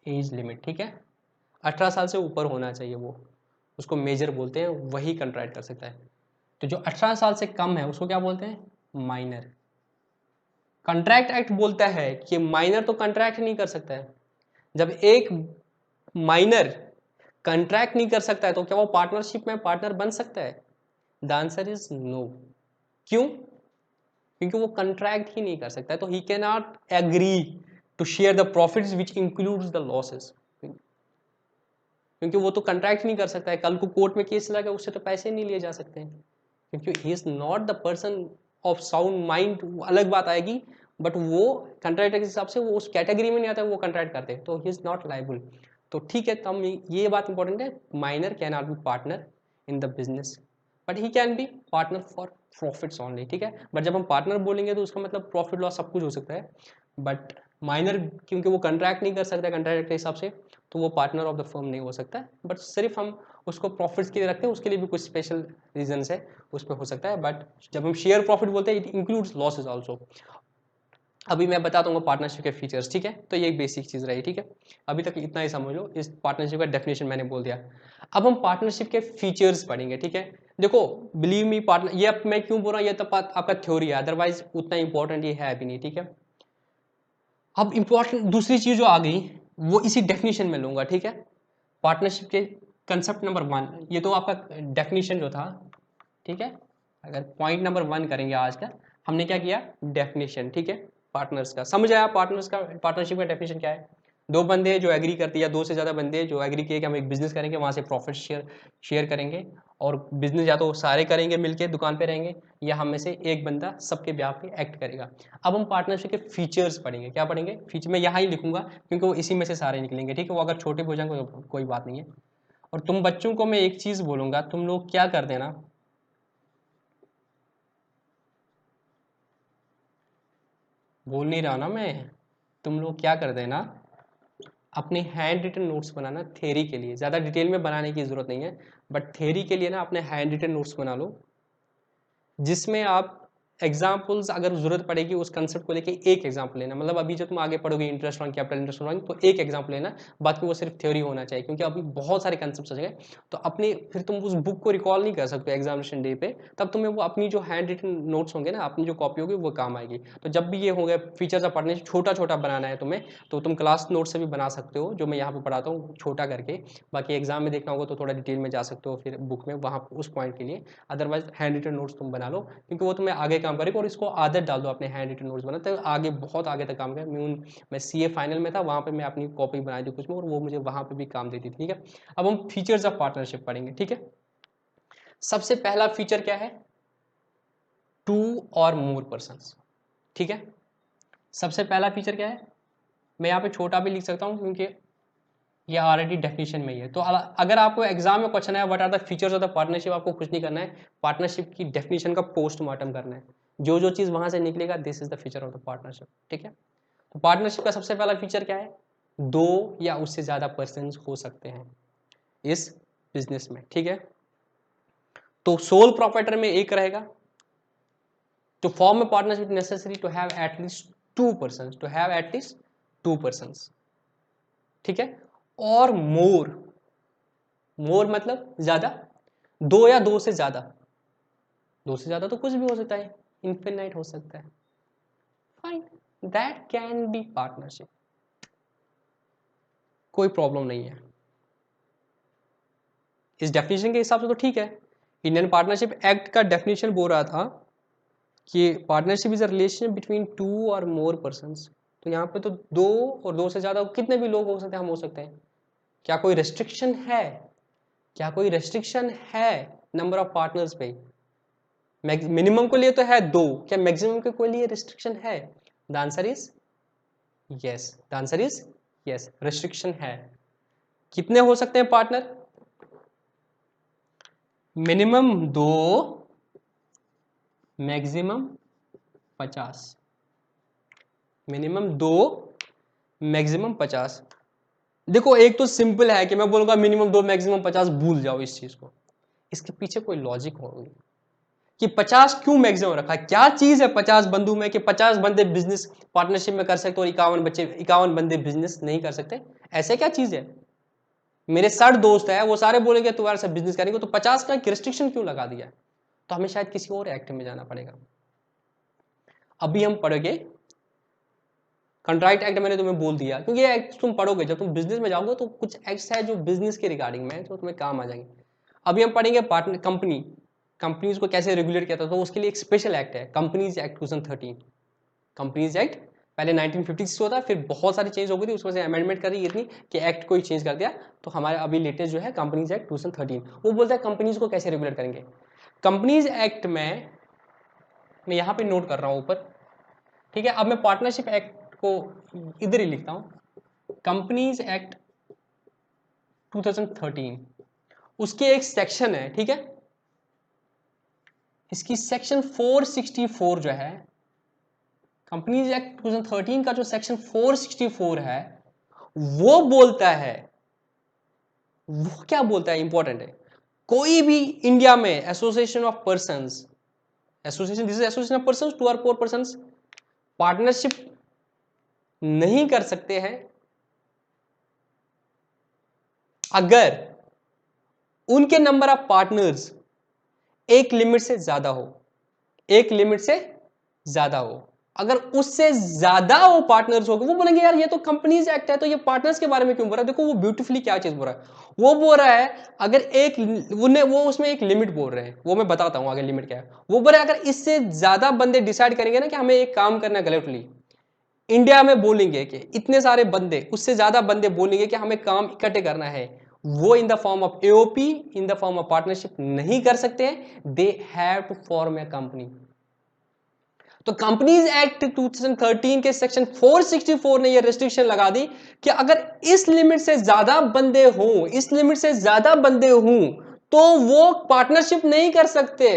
age limit, ठीक है, 18 साल से ऊपर होना चाहिए वो, उसको मेजर बोलते हैं, वही कंट्रैक्ट कर सकता है। तो जो 18 साल से कम है उसको क्या बोलते हैं, माइनर। कंट्रैक्ट एक्ट बोलता है कि माइनर तो कंट्रैक्ट नहीं कर सकता है। जब एक माइनर कंट्रैक्ट नहीं कर सकता है तो क्या वो पार्टनरशिप में पार्टनर बन सकता है? The answer is no. क्यों? क्योंकि वो कंट्रैक्ट ही नहीं कर सकता है, तो he cannot agree to share the profits which includes the losses, क्योंकि वो तो कंट्रैक्ट नहीं कर सकता है। कल को कोर्ट में केस लगा उससे तो पैसे नहीं लिए जा सकते हैं, क्योंकि he is not the person of sound mind, अलग बात आएगी, बट वो कंट्रैक्ट के हिसाब से वो उस कैटेगरी में नहीं आता, वो कंट्रैक्ट करते हैं, तो ही इज नॉट लाइबल। तो ठीक है, तो हम ये बात इंपॉर्टेंट है, minor can not be partner in the business, but he can be partner for profits only, ठीक है। बट जब हम पार्टनर बोलेंगे तो उसका मतलब प्रॉफिट लॉस सब कुछ हो सकता है, बट माइनर क्योंकि वो कंट्रैक्ट नहीं कर सकता कंट्रैक्ट के हिसाब से, तो वो पार्टनर ऑफ द फर्म नहीं हो सकता, बट सिर्फ हम उसको प्रॉफिट्स के लिए रखते हैं, उसके लिए भी कुछ स्पेशल रीजंस है, उस पर हो सकता है। बट जब हम शेयर प्रॉफिट बोलते हैं इट इंक्लूड्स लॉसेस आल्सो। अभी मैं बता दूंगा पार्टनरशिप के फीचर्स, ठीक है, तो ये बेसिक चीज रही, ठीक है, अभी तक इतना ही समझ लो, इस पार्टनरशिप का डेफिनेशन मैंने बोल दिया। अब हम पार्टनरशिप के फीचर्स पढ़ेंगे, ठीक है। देखो बिलीव मी, पार्टनर ये अब मैं क्यों बोल रहा हूँ, ये तो आपका थ्योरी है, अदरवाइज उतना इंपॉर्टेंट ये है भी नहीं, ठीक है। अब इंपॉर्टेंट दूसरी चीज जो आ गई वो इसी डेफिनेशन में लूंगा, ठीक है। पार्टनरशिप के कंसेप्ट नंबर 1, ये तो आपका डेफिनेशन जो था, ठीक है। अगर पॉइंट नंबर 1 करेंगे आज का, हमने क्या किया, डेफिनेशन, ठीक है, पार्टनर्स का समझ आया। पार्टनर्स का, पार्टनरशिप का डेफिनेशन क्या है, दो बंदे जो एग्री करते हैं या दो से ज़्यादा बंदे जो एग्री किए कि हम एक बिजनेस करेंगे, वहाँ से प्रॉफिट शेयर करेंगे, और बिजनेस या तो सारे करेंगे मिलके दुकान पे रहेंगे, या हम में से एक बंदा सबके ब्याह पे एक्ट करेगा। अब हम पार्टनरशिप के फीचर्स पढ़ेंगे, क्या पढ़ेंगे, फीचर मैं यहाँ ही लिखूंगा क्योंकि वो इसी में से सारे निकलेंगे, ठीक है। वो अगर छोटे हो जाएंगे कोई बात नहीं है। और तुम बच्चों को मैं एक चीज़ बोलूँगा, तुम लोग क्या कर देना, बोल नहीं रहा ना मैं, तुम लोग क्या कर देना, अपने हैंड रिटन नोट्स बनाना थ्योरी के लिए, ज़्यादा डिटेल में बनाने की ज़रूरत नहीं है, बट थ्योरी के लिए ना अपने हैंड रिटन नोट्स बना लो, जिसमें आप एग्जाम्पल्स अगर जरूरत पड़ेगी उस कंसेप्ट को लेके एक एग्जाम्पल लेना, मतलब अभी जो तुम आगे पढ़ोगे interest on capital interest on, तो एक एग्जाम्पल लेना, बाकी वो सिर्फ थ्योरी होना चाहिए, क्योंकि अभी बहुत सारे कंसेप्ट आ गए, तो अपने फिर तुम उस बुक को रिकॉल नहीं कर सकते एग्जामिनेशन डे पे, तब तुम्हें वो अपनी जो हैंड रिटन नोट्स होंगे ना, अपनी जो कॉपी होगी वो काम आएगी। तो जब भी ये हो गया फीचर्स ऑफ पढ़ने छोटा छोटा बनाना है तुम्हें, तो तुम क्लास नोट से भी बना सकते हो, जो मैं यहाँ पे पढ़ाता हूँ छोटा करके, बाकी एग्जाम में देखना होगा तो थोड़ा डिटेल में जा सकते हो फिर बुक में, वहाँ उस पॉइंट के लिए, अदरवाइज हैंड रिटन नोट्स तुम बना लो, क्योंकि वो तुम्हें आगे काम करेगा, और इसको आदत डाल दो अपने हैंड रिटन नोट्स बनाते, तो आगे बहुत आगे तक काम करें। मैं सीए फाइनल में था, वहाँ पे मैं अपनी कॉपी बनाई थी कुछ में, और वो मुझे वहाँ पे भी काम देती थी, ठीक है। अब हम फीचर्स ऑफ पार्टनरशिप पढ़ेंगे, ठीक है। सबसे पहला फीचर क्या है, 2 और मोर पर्सन्स, ठीक है। सबसे पहला फीचर क्या है, मैं यहाँ पे छोटा भी लिख सकता हूँ क्योंकि ये ऑलरेडी डेफिनेशन में ही है। तो अगर आपको एग्जाम में क्वेश्चन है what are the features of the partnership, आपको कुछ नहीं करना है, पार्टनरशिप की डेफिनेशन का पोस्टमार्टम करना है, जो जो चीज़ वहां से निकलेगा this is the feature of the partnership, ठीक है। तो पार्टनरशिप का सबसे पहला फीचर क्या है, 2 या उससे ज़्यादा पर्सन हो सकते हैं इस बिजनेस में, ठीक है। तो सोल प्रोप्राइटर में एक रहेगा, to form a partnership necessary to have at least 2 persons, to have at least 2 persons, ठीक है। और मोर मतलब ज्यादा, 2 या 2 से ज्यादा, 2 से ज्यादा तो कुछ भी हो सकता है, इन्फिनाइट हो सकता है, fine, that can be partnership, कोई प्रॉब्लम नहीं है। इस डेफिनेशन के हिसाब से तो ठीक है। इंडियन पार्टनरशिप एक्ट का डेफिनेशन बोल रहा था कि partnership is a relation between 2 और मोर पर्सन्स, तो यहाँ पे तो 2 और 2 से ज्यादा कितने भी लोग हो सकते हैं, हम हो सकते हैं। क्या कोई रेस्ट्रिक्शन है, क्या कोई रेस्ट्रिक्शन है नंबर ऑफ पार्टनर्स पे? मिनिमम के लिए तो है 2, क्या मैक्सिमम के कोई लिए रिस्ट्रिक्शन है? The answer is yes, the answer is yes, restriction है। कितने हो सकते हैं partner? Minimum 2, maximum 50, minimum 2, maximum 50। देखो एक तो सिंपल है कि मैं बोलूंगा मिनिमम 2 मैक्सिमम 50, भूल जाओ इस चीज को। इसके पीछे कोई लॉजिक होगी कि 50 क्यों मैक्सिमम रखा है, क्या चीज है 50 बंदों में कि 50 बंदे बिजनेस पार्टनरशिप में कर सकते और 51 बंदे बिजनेस नहीं कर सकते? ऐसे क्या चीज है? मेरे 60 दोस्त है, वो सारे बोलेंगे तुम्हारे साथ बिजनेस करेंगे, तो 50 का रिस्ट्रिक्शन क्यों लगा दिया? तो हमें शायद किसी और एक्ट में जाना पड़ेगा। अभी हम पढ़ेंगे कॉन्ट्रैक्ट एक्ट, मैंने तुम्हें बोल दिया क्योंकि ये एक्ट तुम पढ़ोगे जब तुम बिजनेस में जाओगे, तो कुछ एक्ट्स है जो बिजनेस के रिगार्डिंग में जो तुम्हें काम आ जाएंगे। अभी हम पढ़ेंगे पार्टनर कंपनीज को कैसे रेगुलेट किया था, तो उसके लिए एक स्पेशल एक्ट है, कंपनीज एक्ट 2013। कंपनीज एक्ट पहले 1956 होता, फिर बहुत सारी चेंज हो गई थी, उसमें से अमेंडमेंट करी इतनी कि एक्ट को ही चेंज कर दिया। तो हमारे अभी लेटेस्ट जो है कंपनीज एक्ट 2013, वो बोलता है कंपनीज को कैसे रेगुलेट करेंगे। कंपनीज एक्ट में मैं यहाँ पे नोट कर रहा हूँ ऊपर, ठीक है। अब मैं पार्टनरशिप एक्ट को इधर ही लिखता हूँ, कंपनीज एक्ट 2013, उसके एक सेक्शन है, ठीक है। इसकी सेक्शन 464 जो है, कंपनीज एक्ट 2013 का जो सेक्शन 464 है, वो बोलता है, वो क्या बोलता है, इंपॉर्टेंट है, कोई भी इंडिया में association of persons, association, this is association of persons, 2 or 4 persons partnership नहीं कर सकते हैं अगर उनके नंबर ऑफ पार्टनर्स एक लिमिट से ज्यादा हो, एक लिमिट से ज्यादा हो। अगर उससे ज्यादा वो पार्टनर्स हो गए, वो बोलेंगे यार ये तो कंपनीज एक्ट है, तो ये पार्टनर्स के बारे में क्यों बोल रहा है? देखो वो ब्यूटीफुली क्या चीज बोल रहा है, वो बोल रहा है अगर एक वो उसमें एक लिमिट बोल रहे हैं, वो मैं बताता हूं आगे लिमिट क्या है। वो बोल रहे हैं अगर इससे ज्यादा बंदे डिसाइड करेंगे ना कि हमें एक काम करना है गलतली, इंडिया में बोलेंगे कि इतने सारे बंदे, उससे ज्यादा बंदे बोलेंगे कि हमें काम इकट्ठे करना है, वो in the form of AOP, in the form of partnership नहीं कर सकते हैं, they have to form a company. तो कंपनीज एक्ट 2013 के सेक्शन 464 ने यह रेस्ट्रिक्शन लगा दी कि अगर इस लिमिट से ज्यादा बंदे हों, इस लिमिट से ज्यादा बंदे हों, तो वो पार्टनरशिप नहीं कर सकते।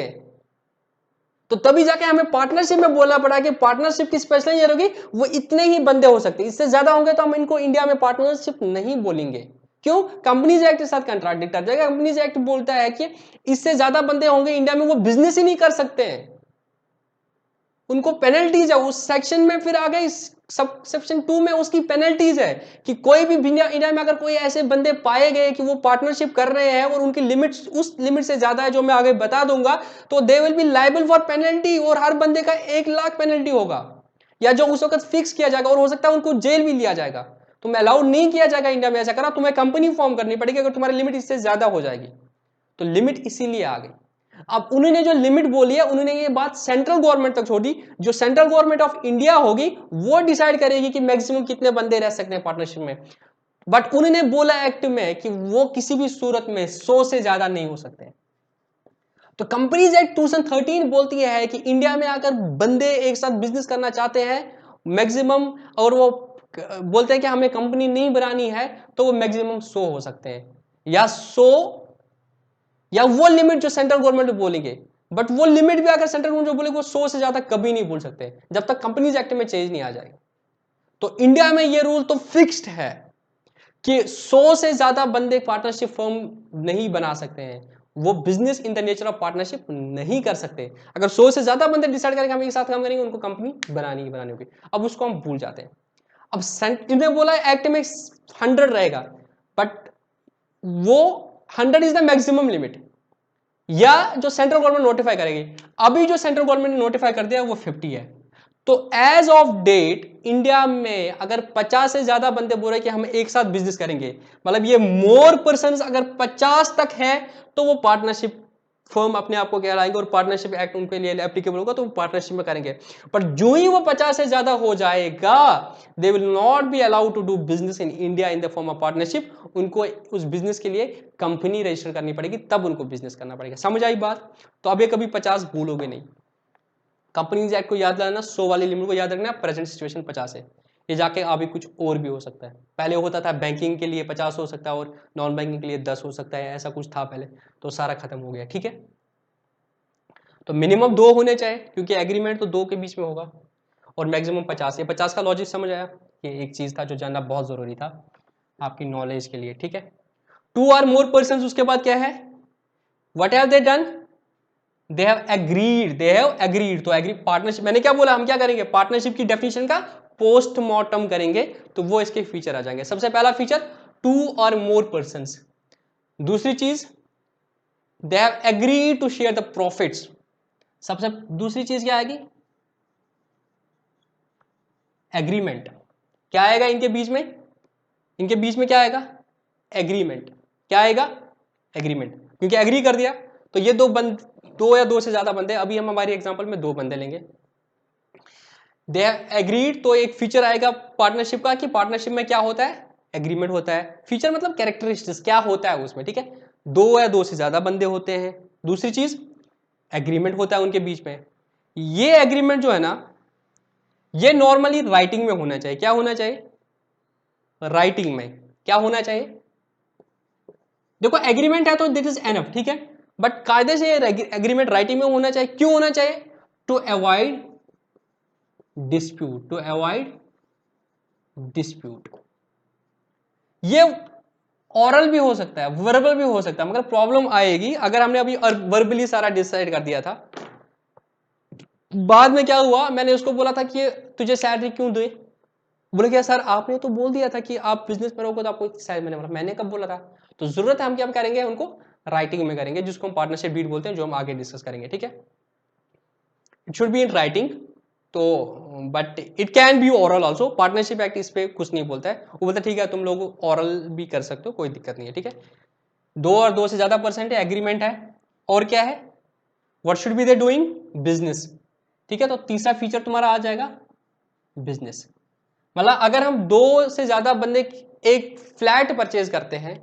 तो तभी जाके हमें पार्टनरशिप में बोलना पड़ा कि पार्टनरशिप की स्पेशल ये होगी, वो इतने ही बंदे हो सकते, इससे ज्यादा होंगे तो हम इनको इंडिया में पार्टनरशिप नहीं बोलेंगे। क्यों? कंपनीज एक्ट के साथ कंट्राडिक्ट कर जाएगा। कंपनीज एक्ट बोलता है कि इससे ज्यादा बंदे होंगे इंडिया में, वो बिजनेस ही नहीं कर सकते हैं, उनको पेनल्टीज है उस सेक्शन में। फिर आ गई सब सेक्शन 2 में उसकी पेनल्टीज है कि कोई भी इंडिया में अगर कोई ऐसे बंदे पाए गए कि वो पार्टनरशिप कर रहे हैं और उनकी लिमिट उस लिमिट से ज्यादा है जो मैं आगे बता दूंगा, तो they will be liable for penalty, और हर बंदे का 1 लाख पेनल्टी होगा, या जो उस वक्त फिक्स किया जाएगा, और हो सकता है उनको जेल भी लिया जाएगा। तुम्हें अलाउड नहीं किया जाएगा इंडिया में ऐसा करना, तुम्हें कंपनी फॉर्म करनी पड़ेगी अगर तुम्हारी लिमिट इससे ज्यादा हो जाएगी। तो लिमिट इसीलिए आ गई। अब उन्होंने जो लिमिट बोली है, उन्होंने ये बात सेंट्रल गवर्नमेंट तक छोड़ी, जो सेंट्रल गवर्नमेंट ऑफ इंडिया होगी वो डिसाइड करेगी कि मैक्सिमम कितने बंदे रह सकते हैं पार्टनरशिप में। बट उन्होंने बोला एक्ट में कि वो किसी भी सूरत में 100 से ज्यादा नहीं हो सकते। तो कंपनीज एक्ट 2013 बोलती है कि इंडिया में अगर बंदे एक साथ बिजनेस करना चाहते हैं मैक्सिमम, और वो बोलते हैं कि हमें कंपनी नहीं बनानी है, तो वो मैक्सिमम 100 हो सकते हैं, या 100, या वो लिमिट जो सेंट्रल गवर्नमेंट बोलेंगे। बट वो लिमिट भी अगर सेंट्रल गवर्नमेंट जो बोलेगी, वो 100 से ज्यादा कभी नहीं बोल सकते जब तक कंपनीज एक्ट में चेंज नहीं आ जाएगा। तो इंडिया में ये रूल तो फिक्स्ड है कि 100 से ज्यादा बंदे पार्टनरशिप फर्म नहीं बना सकते हैं, वो business in the nature of partnership नहीं कर सकते। अगर 100 से ज्यादा बंदे डिसाइड करेंगे हम एक साथ काम करेंगे, उनको कंपनी बनानी ही बनानी होगी। अब उसको हम भूल जाते हैं। अब इन्होंने बोला एक्ट में 100 रहेगा, बट वो 100 इज द मैक्सिमम लिमिट, या जो सेंट्रल गवर्नमेंट नोटिफाई करेगी। अभी जो सेंट्रल गवर्नमेंट ने नोटिफाई कर दिया वो 50 है। तो एज ऑफ डेट इंडिया में अगर 50 से ज्यादा बंदे बोल रहे कि हम एक साथ बिजनेस करेंगे, मतलब ये मोर पर्सन अगर 50 तक है, तो वो पार्टनरशिप फर्म अपने आप को कहलाएंगे और पार्टनरशिप एक्ट उनके लिए एप्लीकेबल होगा, तो वो पार्टनरशिप में करेंगे। पर जो ही वो 50 से ज्यादा हो जाएगा, they will not be allowed to do business in India in the form of partnership. उनको उस बिजनेस के लिए कंपनी रजिस्टर करनी पड़ेगी, तब उनको बिजनेस करना पड़ेगा। समझ आई बात? तो अब ये कभी 50 भूलोगे नहीं। कंपनीज एक्ट को याद रखना, 100 वाली लिमिट को याद रखना, प्रेजेंट सिचुएशन 50 है। ये जाके अभी कुछ और भी हो सकता है। पहले होता था बैंकिंग के लिए 50 हो सकता है और नॉन बैंकिंग के लिए 10 हो सकता है, ऐसा कुछ था पहले, तो सारा खत्म हो गया। ठीक है, तो मिनिमम 2 होने चाहिए क्योंकि एग्रीमेंट तो 2 के बीच में होगा। और मैक्सिमम 50। ये 50 का लॉजिक समझ आया? ये एक चीज था जो जानना बहुत जरूरी था आपकी नॉलेज के लिए, ठीक है। 2 or more persons, उसके बाद क्या है? What have they done? They have agreed. They have agreed. तो एग्री पार्टनरशिप, मैंने क्या बोला, हम क्या करेंगे? पार्टनरशिप की डेफिनेशन का पोस्टमार्टम करेंगे, तो वो इसके फीचर आ जाएंगे। सबसे पहला फीचर 2 or more persons। दूसरी चीज they have agreed to share the profits. सबसे दूसरी चीज क्या आएगी? एग्रीमेंट। क्या आएगा इनके बीच में? इनके बीच में क्या आएगा? एग्रीमेंट। क्या आएगा? एग्रीमेंट। क्योंकि एग्री कर दिया तो ये दो या दो से ज्यादा बंदे, अभी हम हमारी एग्जांपल में 2 बंदे लेंगे। दे हैव एग्रीड, तो एक फीचर आएगा पार्टनरशिप का कि पार्टनरशिप में क्या होता है? एग्रीमेंट होता है। फीचर मतलब कैरेक्टरिस्टिक्स, क्या होता है उसमें, ठीक है। 2 या 2 से ज्यादा बंदे होते हैं। दूसरी चीज एग्रीमेंट होता है उनके बीच में। ये एग्रीमेंट जो है ना, ये नॉर्मली राइटिंग में होना चाहिए। क्या होना चाहिए? राइटिंग में। क्या होना चाहिए? देखो एग्रीमेंट है तो दिस इज एनफ, ठीक है, बट कायदे से एग्रीमेंट राइटिंग में होना चाहिए। क्यों होना चाहिए? To avoid dispute. To avoid dispute. ये ऑरल भी हो सकता है, वर्बल भी हो सकता है, मगर प्रॉब्लम आएगी अगर हमने अभी वर्बली सारा डिसाइड कर दिया था, बाद में क्या हुआ, मैंने उसको बोला था कि तुझे सैलरी क्यों दे, बोले क्या सर आपने तो बोल दिया था कि आप बिजनेस में रहोगे तो आपको सैलरी। मैंने कब बोला था? तो जरूरत है हम क्या करेंगे, उनको राइटिंग में करेंगे, जिसको हम पार्टनरशिप डीड बोलते हैं, जो हम आगे डिस्कस करेंगे, ठीक है। It should be in writing, तो but it can be oral also. Partnership act इस पे कुछ नहीं बोलता है, वो बोलता है ठीक है तुम लोग ओरल भी कर सकते हो, कोई दिक्कत नहीं है, ठीक है। 2 और 2 से ज्यादा परसेंट है, एग्रीमेंट है, और क्या है? What should be they doing? Business, ठीक है। तो तीसरा फीचर तुम्हारा आ जाएगा बिजनेस। मतलब अगर हम 2 से ज्यादा बंदे एक फ्लैट परचेज करते हैं,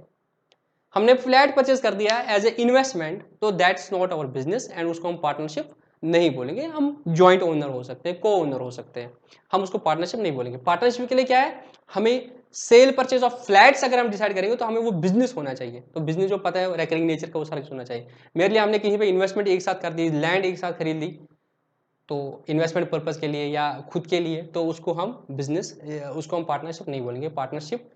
हमने फ्लैट परचेज कर दिया एज ए इन्वेस्टमेंट, तो that's not our business, and उसको हम पार्टनरशिप नहीं बोलेंगे। हम जॉइंट ओनर हो सकते हैं, को ओनर हो सकते हैं, हम उसको पार्टनरशिप नहीं बोलेंगे। पार्टनरशिप के लिए क्या है, हमें सेल परचेज ऑफ फ्लैट्स अगर हम डिसाइड करेंगे तो हमें वो बिजनेस होना चाहिए। तो बिजनेस जो पता है रेकरिंग नेचर का, वो सारा होना चाहिए। मेरे लिए हमने कहीं पे इन्वेस्टमेंट एक साथ कर दी, लैंड एक साथ खरीद ली, तो इन्वेस्टमेंट पर्पस के लिए या खुद के लिए, तो उसको हम बिजनेस, उसको हम पार्टनरशिप नहीं बोलेंगे। पार्टनरशिप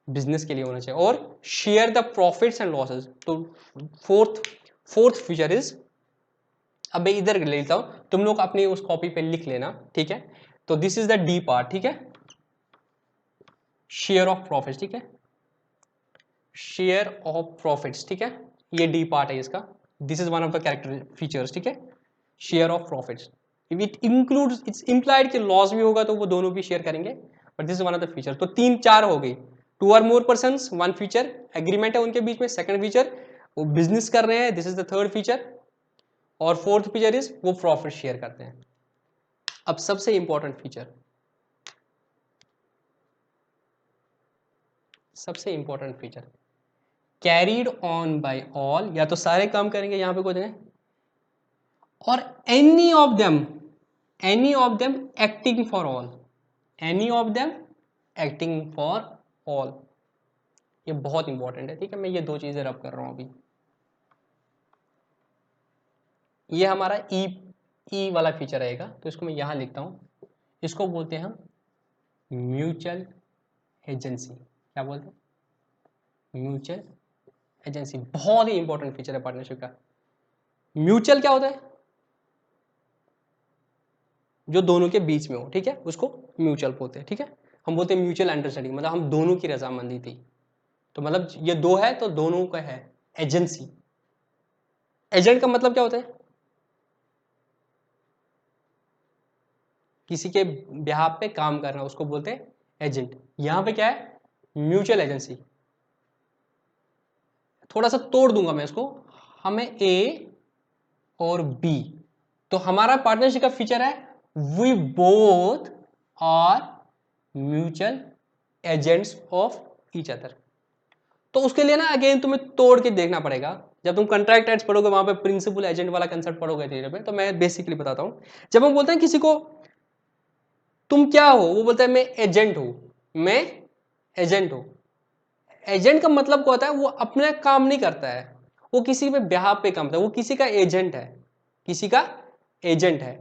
बिजनेस के लिए होना चाहिए। और share the profits and losses. तो फोर्थ फीचर इज, अब मैं इधर ले लेता हूं, तुम लोग अपनी उस कॉपी पे लिख लेना, ठीक है। तो this is the D part, ठीक है, शेयर ऑफ प्रॉफिट्स, ठीक है, शेयर ऑफ प्रॉफिट्स, ठीक है, ये डी पार्ट है इसका। This is one of the character features, ठीक है, share of profits. If it includes, it's implied कि लॉस भी होगा तो वो दोनों भी शेयर करेंगे, but this is one of the feature. तो 3-4 हो गई। 2 और मोर पर्सन्स, 1 फीचर, एग्रीमेंट है उनके बीच में, सेकंड फीचर वो बिजनेस कर रहे हैं, this is the third feature, और फोर्थ फीचर इज वो प्रॉफिट शेयर करते हैं। अब सबसे इंपॉर्टेंट फीचर, सबसे important feature, carried on by all, या तो सारे काम करेंगे यहां पे कोई देंगे, और any of them acting for all, any of them acting for all. ये बहुत इंपॉर्टेंट है, ठीक है। मैं ये 2 चीजें रब कर रहा हूं अभी। ये हमारा ई वाला फीचर रहेगा, तो इसको मैं यहां लिखता हूं। इसको बोलते हैं हम म्यूचुअल एजेंसी। क्या बोलते हैं? Mutual agency. बहुत ही इंपॉर्टेंट फीचर है पार्टनरशिप का। म्यूचुअल क्या होता है? जो दोनों के बीच में हो, ठीक है, उसको म्यूचुअल बोलते हैं, ठीक है। हम बोलते हैं म्यूचुअल अंडरस्टैंडिंग, मतलब हम दोनों की रजामंदी थी। तो मतलब ये 2 है तो दोनों का है। एजेंसी, एजेंट का मतलब क्या होता है? किसी के बिहाफ पे काम करना, उसको बोलते हैं एजेंट। यहां पे क्या है? Mutual agency. थोड़ा सा तोड़ दूंगा मैं इसको, हमें ए और बी, तो हमारा पार्टनरशिप का फीचर है we both are mutual agents of each other. तो उसके लिए ना अगेन तुम्हें तोड़ के देखना पड़ेगा। जब तुम कॉन्ट्रैक्ट राइट्स पढ़ोगे वहां पे प्रिंसिपल एजेंट वाला कंसेप्ट पढ़ोगे धीरे पे, तो मैं बेसिकली बताता हूं। जब हम बोलते हैं किसी को तुम क्या हो, वो बोलता है मैं एजेंट हूं, मैं एजेंट हूं। एजेंट का मतलब क्या होता है? वो अपना काम नहीं करता है, वो किसी पे बिहाफ पे काम करता है, वो किसी का एजेंट है, किसी का एजेंट है।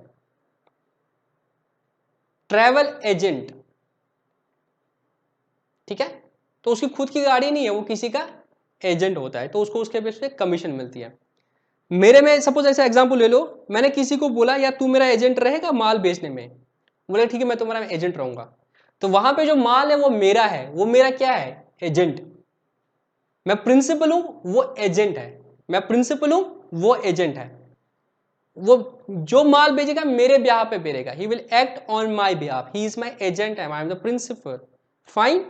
ट्रैवल एजेंट, ठीक है, तो उसकी खुद की गाड़ी नहीं है, वो किसी का एजेंट होता है, तो उसको उसके बेस पे कमीशन मिलती है। मेरे में सपोज ऐसा एग्जांपल ले लो, मैंने किसी को बोला यार तू मेरा एजेंट रहेगा माल बेचने में, बोले ठीक है मैं तुम्हारा एजेंट रहूंगा, तो वहां पे जो माल है वो मेरा है, वो मेरा क्या है, एजेंट। मैं प्रिंसिपल हूं, वो एजेंट है, मैं प्रिंसिपल हूं, वो एजेंट है। वो जो माल बेचेगा मेरे ब्याह पे बेचेगा, he will act on my behalf, he is my agent, I am the principal, fine.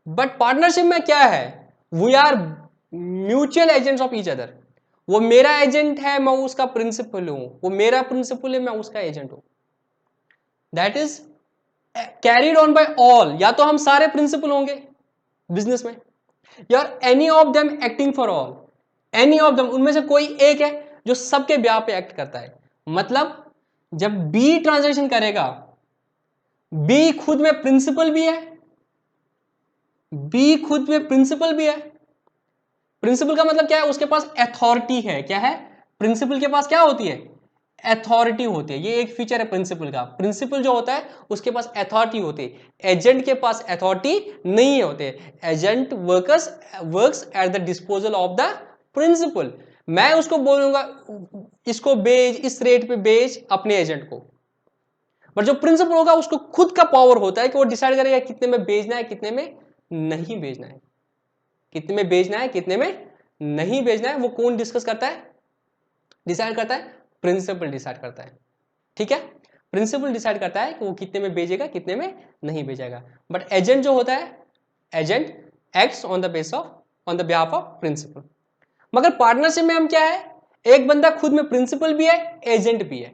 But partnership में क्या है, we are mutual agents of each other. वो मेरा एजेंट है, मैं उसका प्रिंसिपल हूं, वो मेरा प्रिंसिपल है, मैं उसका एजेंट हूं। That is carried on by all, या तो हम सारे प्रिंसिपल होंगे बिजनेस में, या any of them acting for all, any of them, उनमें से कोई एक है जो सबके ब्याह पे एक्ट करता है। मतलब जब बी ट्रांजेक्शन करेगा, बी खुद में प्रिंसिपल भी है, बी खुद में प्रिंसिपल भी है। प्रिंसिपल का मतलब क्या है, उसके पास अथॉरिटी है, क्या है, प्रिंसिपल के पास क्या होती है, अथॉरिटी होती है। ये एक फीचर है प्रिंसिपल का, प्रिंसिपल जो होता है उसके पास अथॉरिटी होती है, एजेंट के पास अथॉरिटी नहीं होते। Agent works at the disposal of the principal. मैं उसको बोलूंगा इसको बेच, इस रेट पे बेच अपने एजेंट को, बट जो प्रिंसिपल होगा उसको खुद का पावर होता है कि वो डिसाइड करेगा कितने में बेचना है, कितने में नहीं बेचना है, कितने में बेचना है, कितने में नहीं बेचना है। वो कौन डिस्कस करता है, डिसाइड करता है, प्रिंसिपल डिसाइड करता है, ठीक है। प्रिंसिपल डिसाइड करता है कि वो कितने में बेचेगा, कितने में नहीं बेचेगा। बट एजेंट जो होता है, agent acts on the base of, on the behalf of principal. मगर पार्टनरशिप में हम क्या है, एक बंदा खुद में प्रिंसिपल भी है, एजेंट भी है।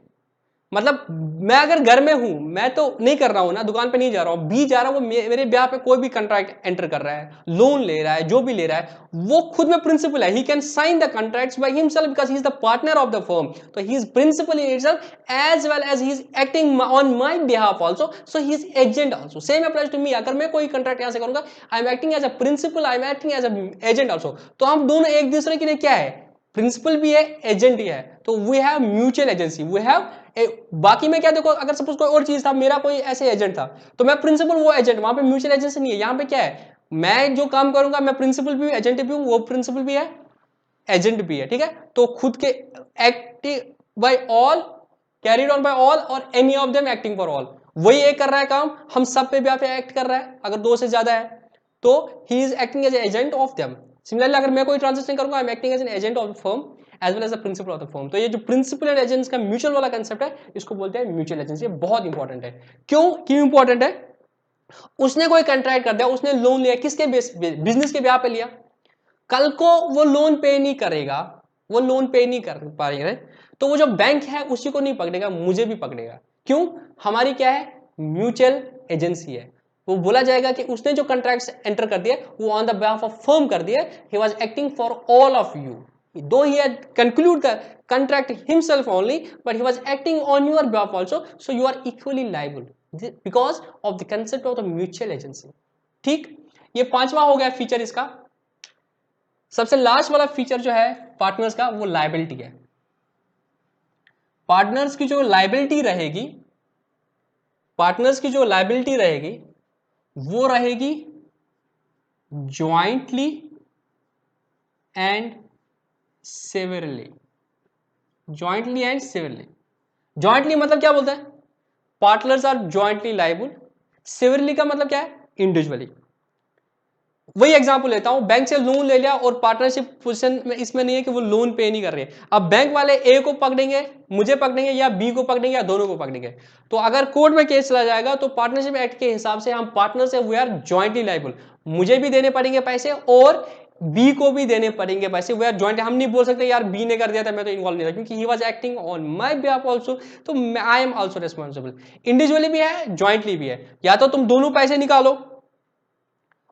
मतलब मैं अगर घर में हूं, मैं तो नहीं कर रहा हूं ना, दुकान पे नहीं जा रहा हूं, बी जा रहा हूं, वो मेरे ब्याह पे कोई भी कॉन्ट्रैक्ट एंटर कर रहा है, लोन ले रहा है, जो भी ले रहा है, वो खुद में प्रिंसिपल है, he can sign the contracts by himself because he is the partner of the firm. तो he is principal in itself as well as he is acting on my behalf also, so he is agent also. Same applies to me, अगर मैं कोई contract यहां से करूंगा, I am acting as a principal, I am acting as a agent also. तो हम दोनों एक दूसरे के लिए क्या है, प्रिंसिपल भी है, एजेंट ही है। तो we have mutual agency, we have बाकी में क्या देखो, अगर सपोज कोई और चीज था, मेरा कोई ऐसे एजेंट था, तो मैं प्रिंसिपल वो एजेंट, वहां पे म्यूचुअल एजेंसी नहीं है। यहां पे क्या है, मैं जो काम करूंगा, मैं प्रिंसिपल भी हूं, एजेंट भी हूं, वो प्रिंसिपल भी है, एजेंट भी है, ठीक है। तो खुद के act by all, carried on by all, और any of them acting for all. वही एक कर रहा है काम, हम सब पे भी एक्ट कर रहा है, अगर दो से ज्यादा है तो he is acting as agent of them. Similarly अगर मैं कोई ट्रांजेक्शन करूंगा, I am acting as an agent of the firm as well as the principal of the firm. तो ये जो प्रिंसिपल एंड एजेंट्स का म्यूचुअल वाला कंसेप्ट है, इसको बोलते हैं म्यूचुअल एजेंसी। बहुत इंपॉर्टेंट है। क्यों इंपॉर्टेंट है, उसने कोई कॉन्ट्रैक्ट कर दिया, उसने लोन लिया, किसके बेस, बिजनेस के ब्याह पे लिया, कल को वो लोन पे नहीं करेगा, वो लोन पे नहीं कर पाएगा, तो वो जो बैंक है उसी को नहीं पकड़ेगा, मुझे भी पकड़ेगा। क्यों, हमारी क्या है, म्यूचुअल एजेंसी है। वो बोला जाएगा कि उसने जो कॉन्ट्रैक्ट्स एंटर कर दिए वो on the behalf of firm कर दिए, ही was acting for all of you, दो ही had conclude the contract himself only, but he was acting on your behalf also, so you are equally liable because of the concept of the mutual agency। ठीक, ये पांचवा हो गया feature इसका। सबसे last वाला feature जो है पार्टनर्स का, वो लायबिलिटी है। पार्टनर्स की जो लायबिलिटी रहेगी, पार्टनर्स की जो लायबिलिटी रहेगी वो रहेगी jointly and severally. Jointly and severally, jointly मतलब क्या बोलता है, partners are jointly liable. Severally का मतलब क्या है, इंडिविजुअली। वही एग्जांपल लेता हूं, बैंक से लोन ले लिया और पार्टनरशिप पोजीशन में इसमें नहीं है कि वो लोन पे नहीं कर रहे हैं। अब बैंक वाले ए को पकड़ेंगे, मुझे पकड़ेंगे, या बी को पकड़ेंगे, या दोनों को पकड़ेंगे। तो अगर कोर्ट में केस चला जाएगा तो पार्टनरशिप एक्ट के हिसाब से हम पार्टनर से वी आर ज्वाइंटली लायबल, मुझे भी देने पड़ेंगे पैसे और बी को भी देने पड़ेंगे पैसे। वी आर ज्वाइंट, हम नहीं बोल सकते यार बी ने कर दिया था मैं तो इन्वॉल्व नहीं था, क्योंकि he was acting on my behalf also, तो I am also responsible. Individually भी है, ज्वाइंटली भी है, या तो तुम दोनों पैसे निकालो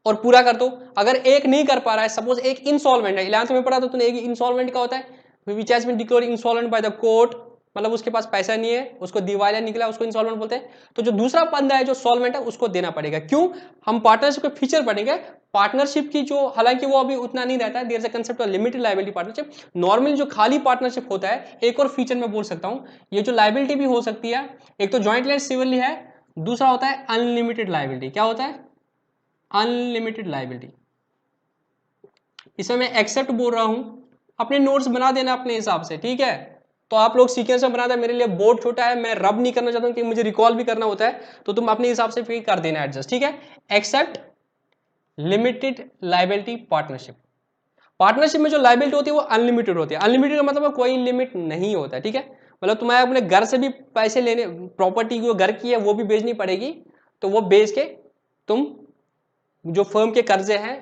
और पूरा कर दो। अगर एक नहीं कर पा रहा है, सपोज एक इंसॉल्वेंट है, 11th में पढ़ा तो तूने, एक इंसॉल्वेंट का होता है which has been declared insolvent by the court, मतलब उसके पास पैसा नहीं है, उसको दिवालिया निकला, उसको इंसॉल्वेंट बोलते हैं। तो जो दूसरा बंदा है जो सॉल्वेंट है उसको देना पड़ेगा। क्यों? हम पार्टनरशिप के फीचर पढ़ेंगे। पार्टनरशिप की जो, हालांकि वो अभी उतना नहीं रहता है, there is a concept of limited liability partnership. Normally जो खाली पार्टनरशिप होता है, एक और फीचर मैं बोल सकता हूं, ये जो लायबिलिटी भी हो सकती है, एक तो जॉइंटली एंड सिवरली है, दूसरा होता है अनलिमिटेड लायबिलिटी। क्या होता है? Unlimited liability. इसमें मैं एक्सेप्ट बोल रहा हूं, अपने नोट्स बना देना अपने हिसाब से, ठीक है। तो आप लोग सीक्वेंस में बनाते हैं, मेरे लिए बोर्ड छोटा है, मैं रब नहीं करना चाहता हूं कि मुझे रिकॉल भी करना होता है, तो तुम अपने हिसाब से फिर कर देना एडजस्ट, ठीक है। Except limited liability partnership. Partnership में जो लायबिलिटी होती है वो अनलिमिटेड होती है। अनलिमिटेड का मतलब कोई लिमिट नहीं होता है, ठीक है। मतलब तुम्हें अपने घर से भी पैसे लेने, प्रॉपर्टी जो घर की है वो भी बेचनी पड़ेगी, तो वो बेच के तुम जो फर्म के कर्जे हैं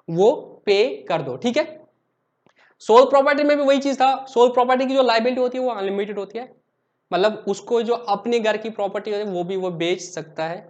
वो पे कर दो, ठीक है। सोल प्रॉपर्टी में भी वही चीज था। सोल प्रॉपर्टी की जो लायबिलिटी होती है वो अनलिमिटेड होती है, मतलब उसको जो अपने घर की प्रॉपर्टी होती है वो भी वो बेच सकता है।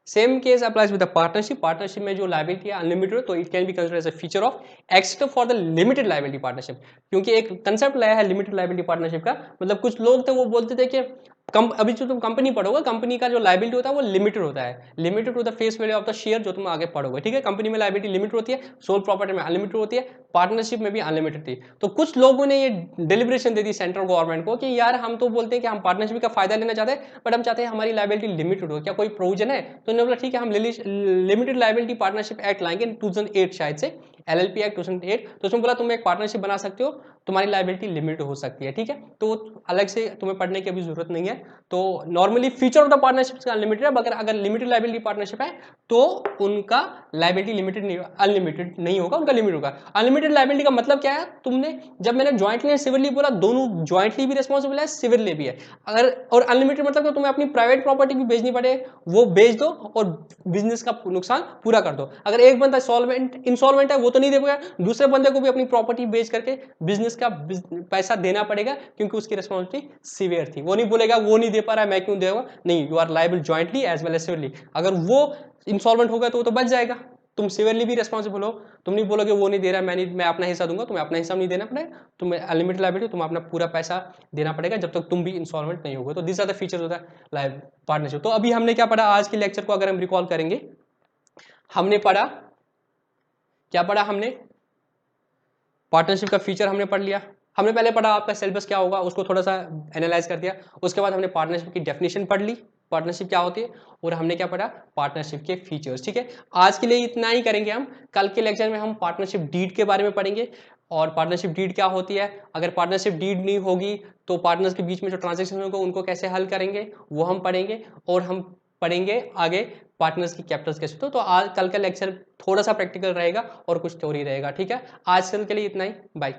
Same case applies with the partnership. Partnership में जो लायबिलिटी है अनलिमिटेड, तो it can be considered as a feature of except for the limited liability partnership. क्योंकि एक कंसेप्ट लाया है लिमिटेड लायबिलिटी पार्टनरशिप का, मतलब कुछ लोग थे वो बोलते थे कि अभी जो तुम कंपनी पढ़ोगे, कंपनी का जो लायबिलिटी होता है वो लिमिटेड होता है, limited to the face value of the share, जो तुम आगे पढ़ोगे, ठीक है। कंपनी में लायबिलिटी लिमिटेड होती है, सोल प्रॉपर्टी में अनलिमिटेड होती है, पार्टनरशिप में भी अनलिमिटेड थी। तो कुछ लोगों ने ये deliberation they the central government को कि यार हम तो बोलते हैं कि हम पार्टनरशिप का फायदा लेना चाहते हैं, बट हम चाहते हैं हमारी लायबिलिटी लिमिटेड हो, क्या कोई प्रोविजन है? तो उन्होंने बोला ठीक है, हम लिमिटेड लायबिलिटी पार्टनरशिप एक्ट लाएंगे 2008 शायद से, एलएलपी एक्ट 2008। तो उसमें बोला तुम एक पार्टनरशिप बना सकते हो, तुम्हारी लायबिलिटी लिमिट हो सकती है, ठीक है। तो अलग से तुम्हें पढ़ने की अभी जरूरत नहीं है। तो normally feature of the partnership unlimited है, मगर अगर लिमिटेड लायबिलिटी पार्टनरशिप है तो उनका लायबिलिटी लिमिटेड नहीं, अनलिमिटेड नहीं होगा, उनका लिमिट होगा। अनलिमिटेड लायबिलिटी का मतलब क्या है? तुमने जब मैंने ज्वाइंटली एंड सिविलली बोला, दोनों ज्वाइंटली भी रिस्पॉन्सिबल है, सिविलली भी है। अगर और अनलिमिटेड मतलब तुम्हें अपनी प्राइवेट प्रॉपर्टी भी बेचनी पड़े, वो बेच दो और बिजनेस का नुकसान पूरा कर दो। अगर एक बंदा सॉल्वेंट इंसॉल्वेंट है वो तो नहीं दे पाएगा, दूसरे बंदे को भी अपनी प्रॉपर्टी बेच करके बिजनेस का पैसा देना पड़ेगा, क्योंकि उसकी रिस्पॉन्सिबिलिटी सीवियर थी। वो नहीं बोलेगा वो नहीं दे पा रहा है मैं क्यों देगा, नहीं, you are liable jointly as well as severely. अगर वो इंसॉल्वेंट होगा तो वो तो बच जाएगा, तुम सिवियरली भी रिस्पॉन्सिबल हो। तुम नहीं बोलोगे वो नहीं दे रहा है, मैं अपना हिस्सा दूंगा, तुम्हें अपना हिस्सा नहीं देना पड़ेगा, तुम्हें अनलिमिटेड लायबिलिटी, तुम अपना पूरा पैसा देना पड़ेगा जब तक तुम भी इंसॉल्वेंट नहीं होगे। तो दिस आर द फीचर्स होता है लाइव पार्टनरशिप। तो अभी हमने क्या पढ़ा आज के लेक्चर को अगर हम रिकॉल करेंगे, हमने पढ़ा क्या पढ़ा? हमने पार्टनरशिप का फीचर हमने पढ़ लिया। हमने पहले पढ़ा आपका सिलेबस क्या होगा, उसको थोड़ा सा एनालाइज कर दिया। उसके बाद हमने पार्टनरशिप की डेफिनेशन पढ़ ली, पार्टनरशिप क्या होती है, और हमने क्या पढ़ा? पार्टनरशिप के फीचर्स, ठीक है। आज के लिए इतना ही करेंगे हम। कल के लेक्चर में हम पार्टनरशिप डीड के बारे में पढ़ेंगे, और पार्टनरशिप डीड क्या होती है, अगर पार्टनरशिप डीड नहीं होगी तो पार्टनर्स के बीच में जो ट्रांजेक्शन होगा उनको कैसे हल करेंगे वो हम पढ़ेंगे। और हम पढ़ेंगे आगे पार्टनर्स की कैपिटल्स कैसे। तो आज कल का लेक्चर थोड़ा सा प्रैक्टिकल रहेगा और कुछ थ्योरी रहेगा, ठीक है। आज कल के लिए इतना ही, बाय।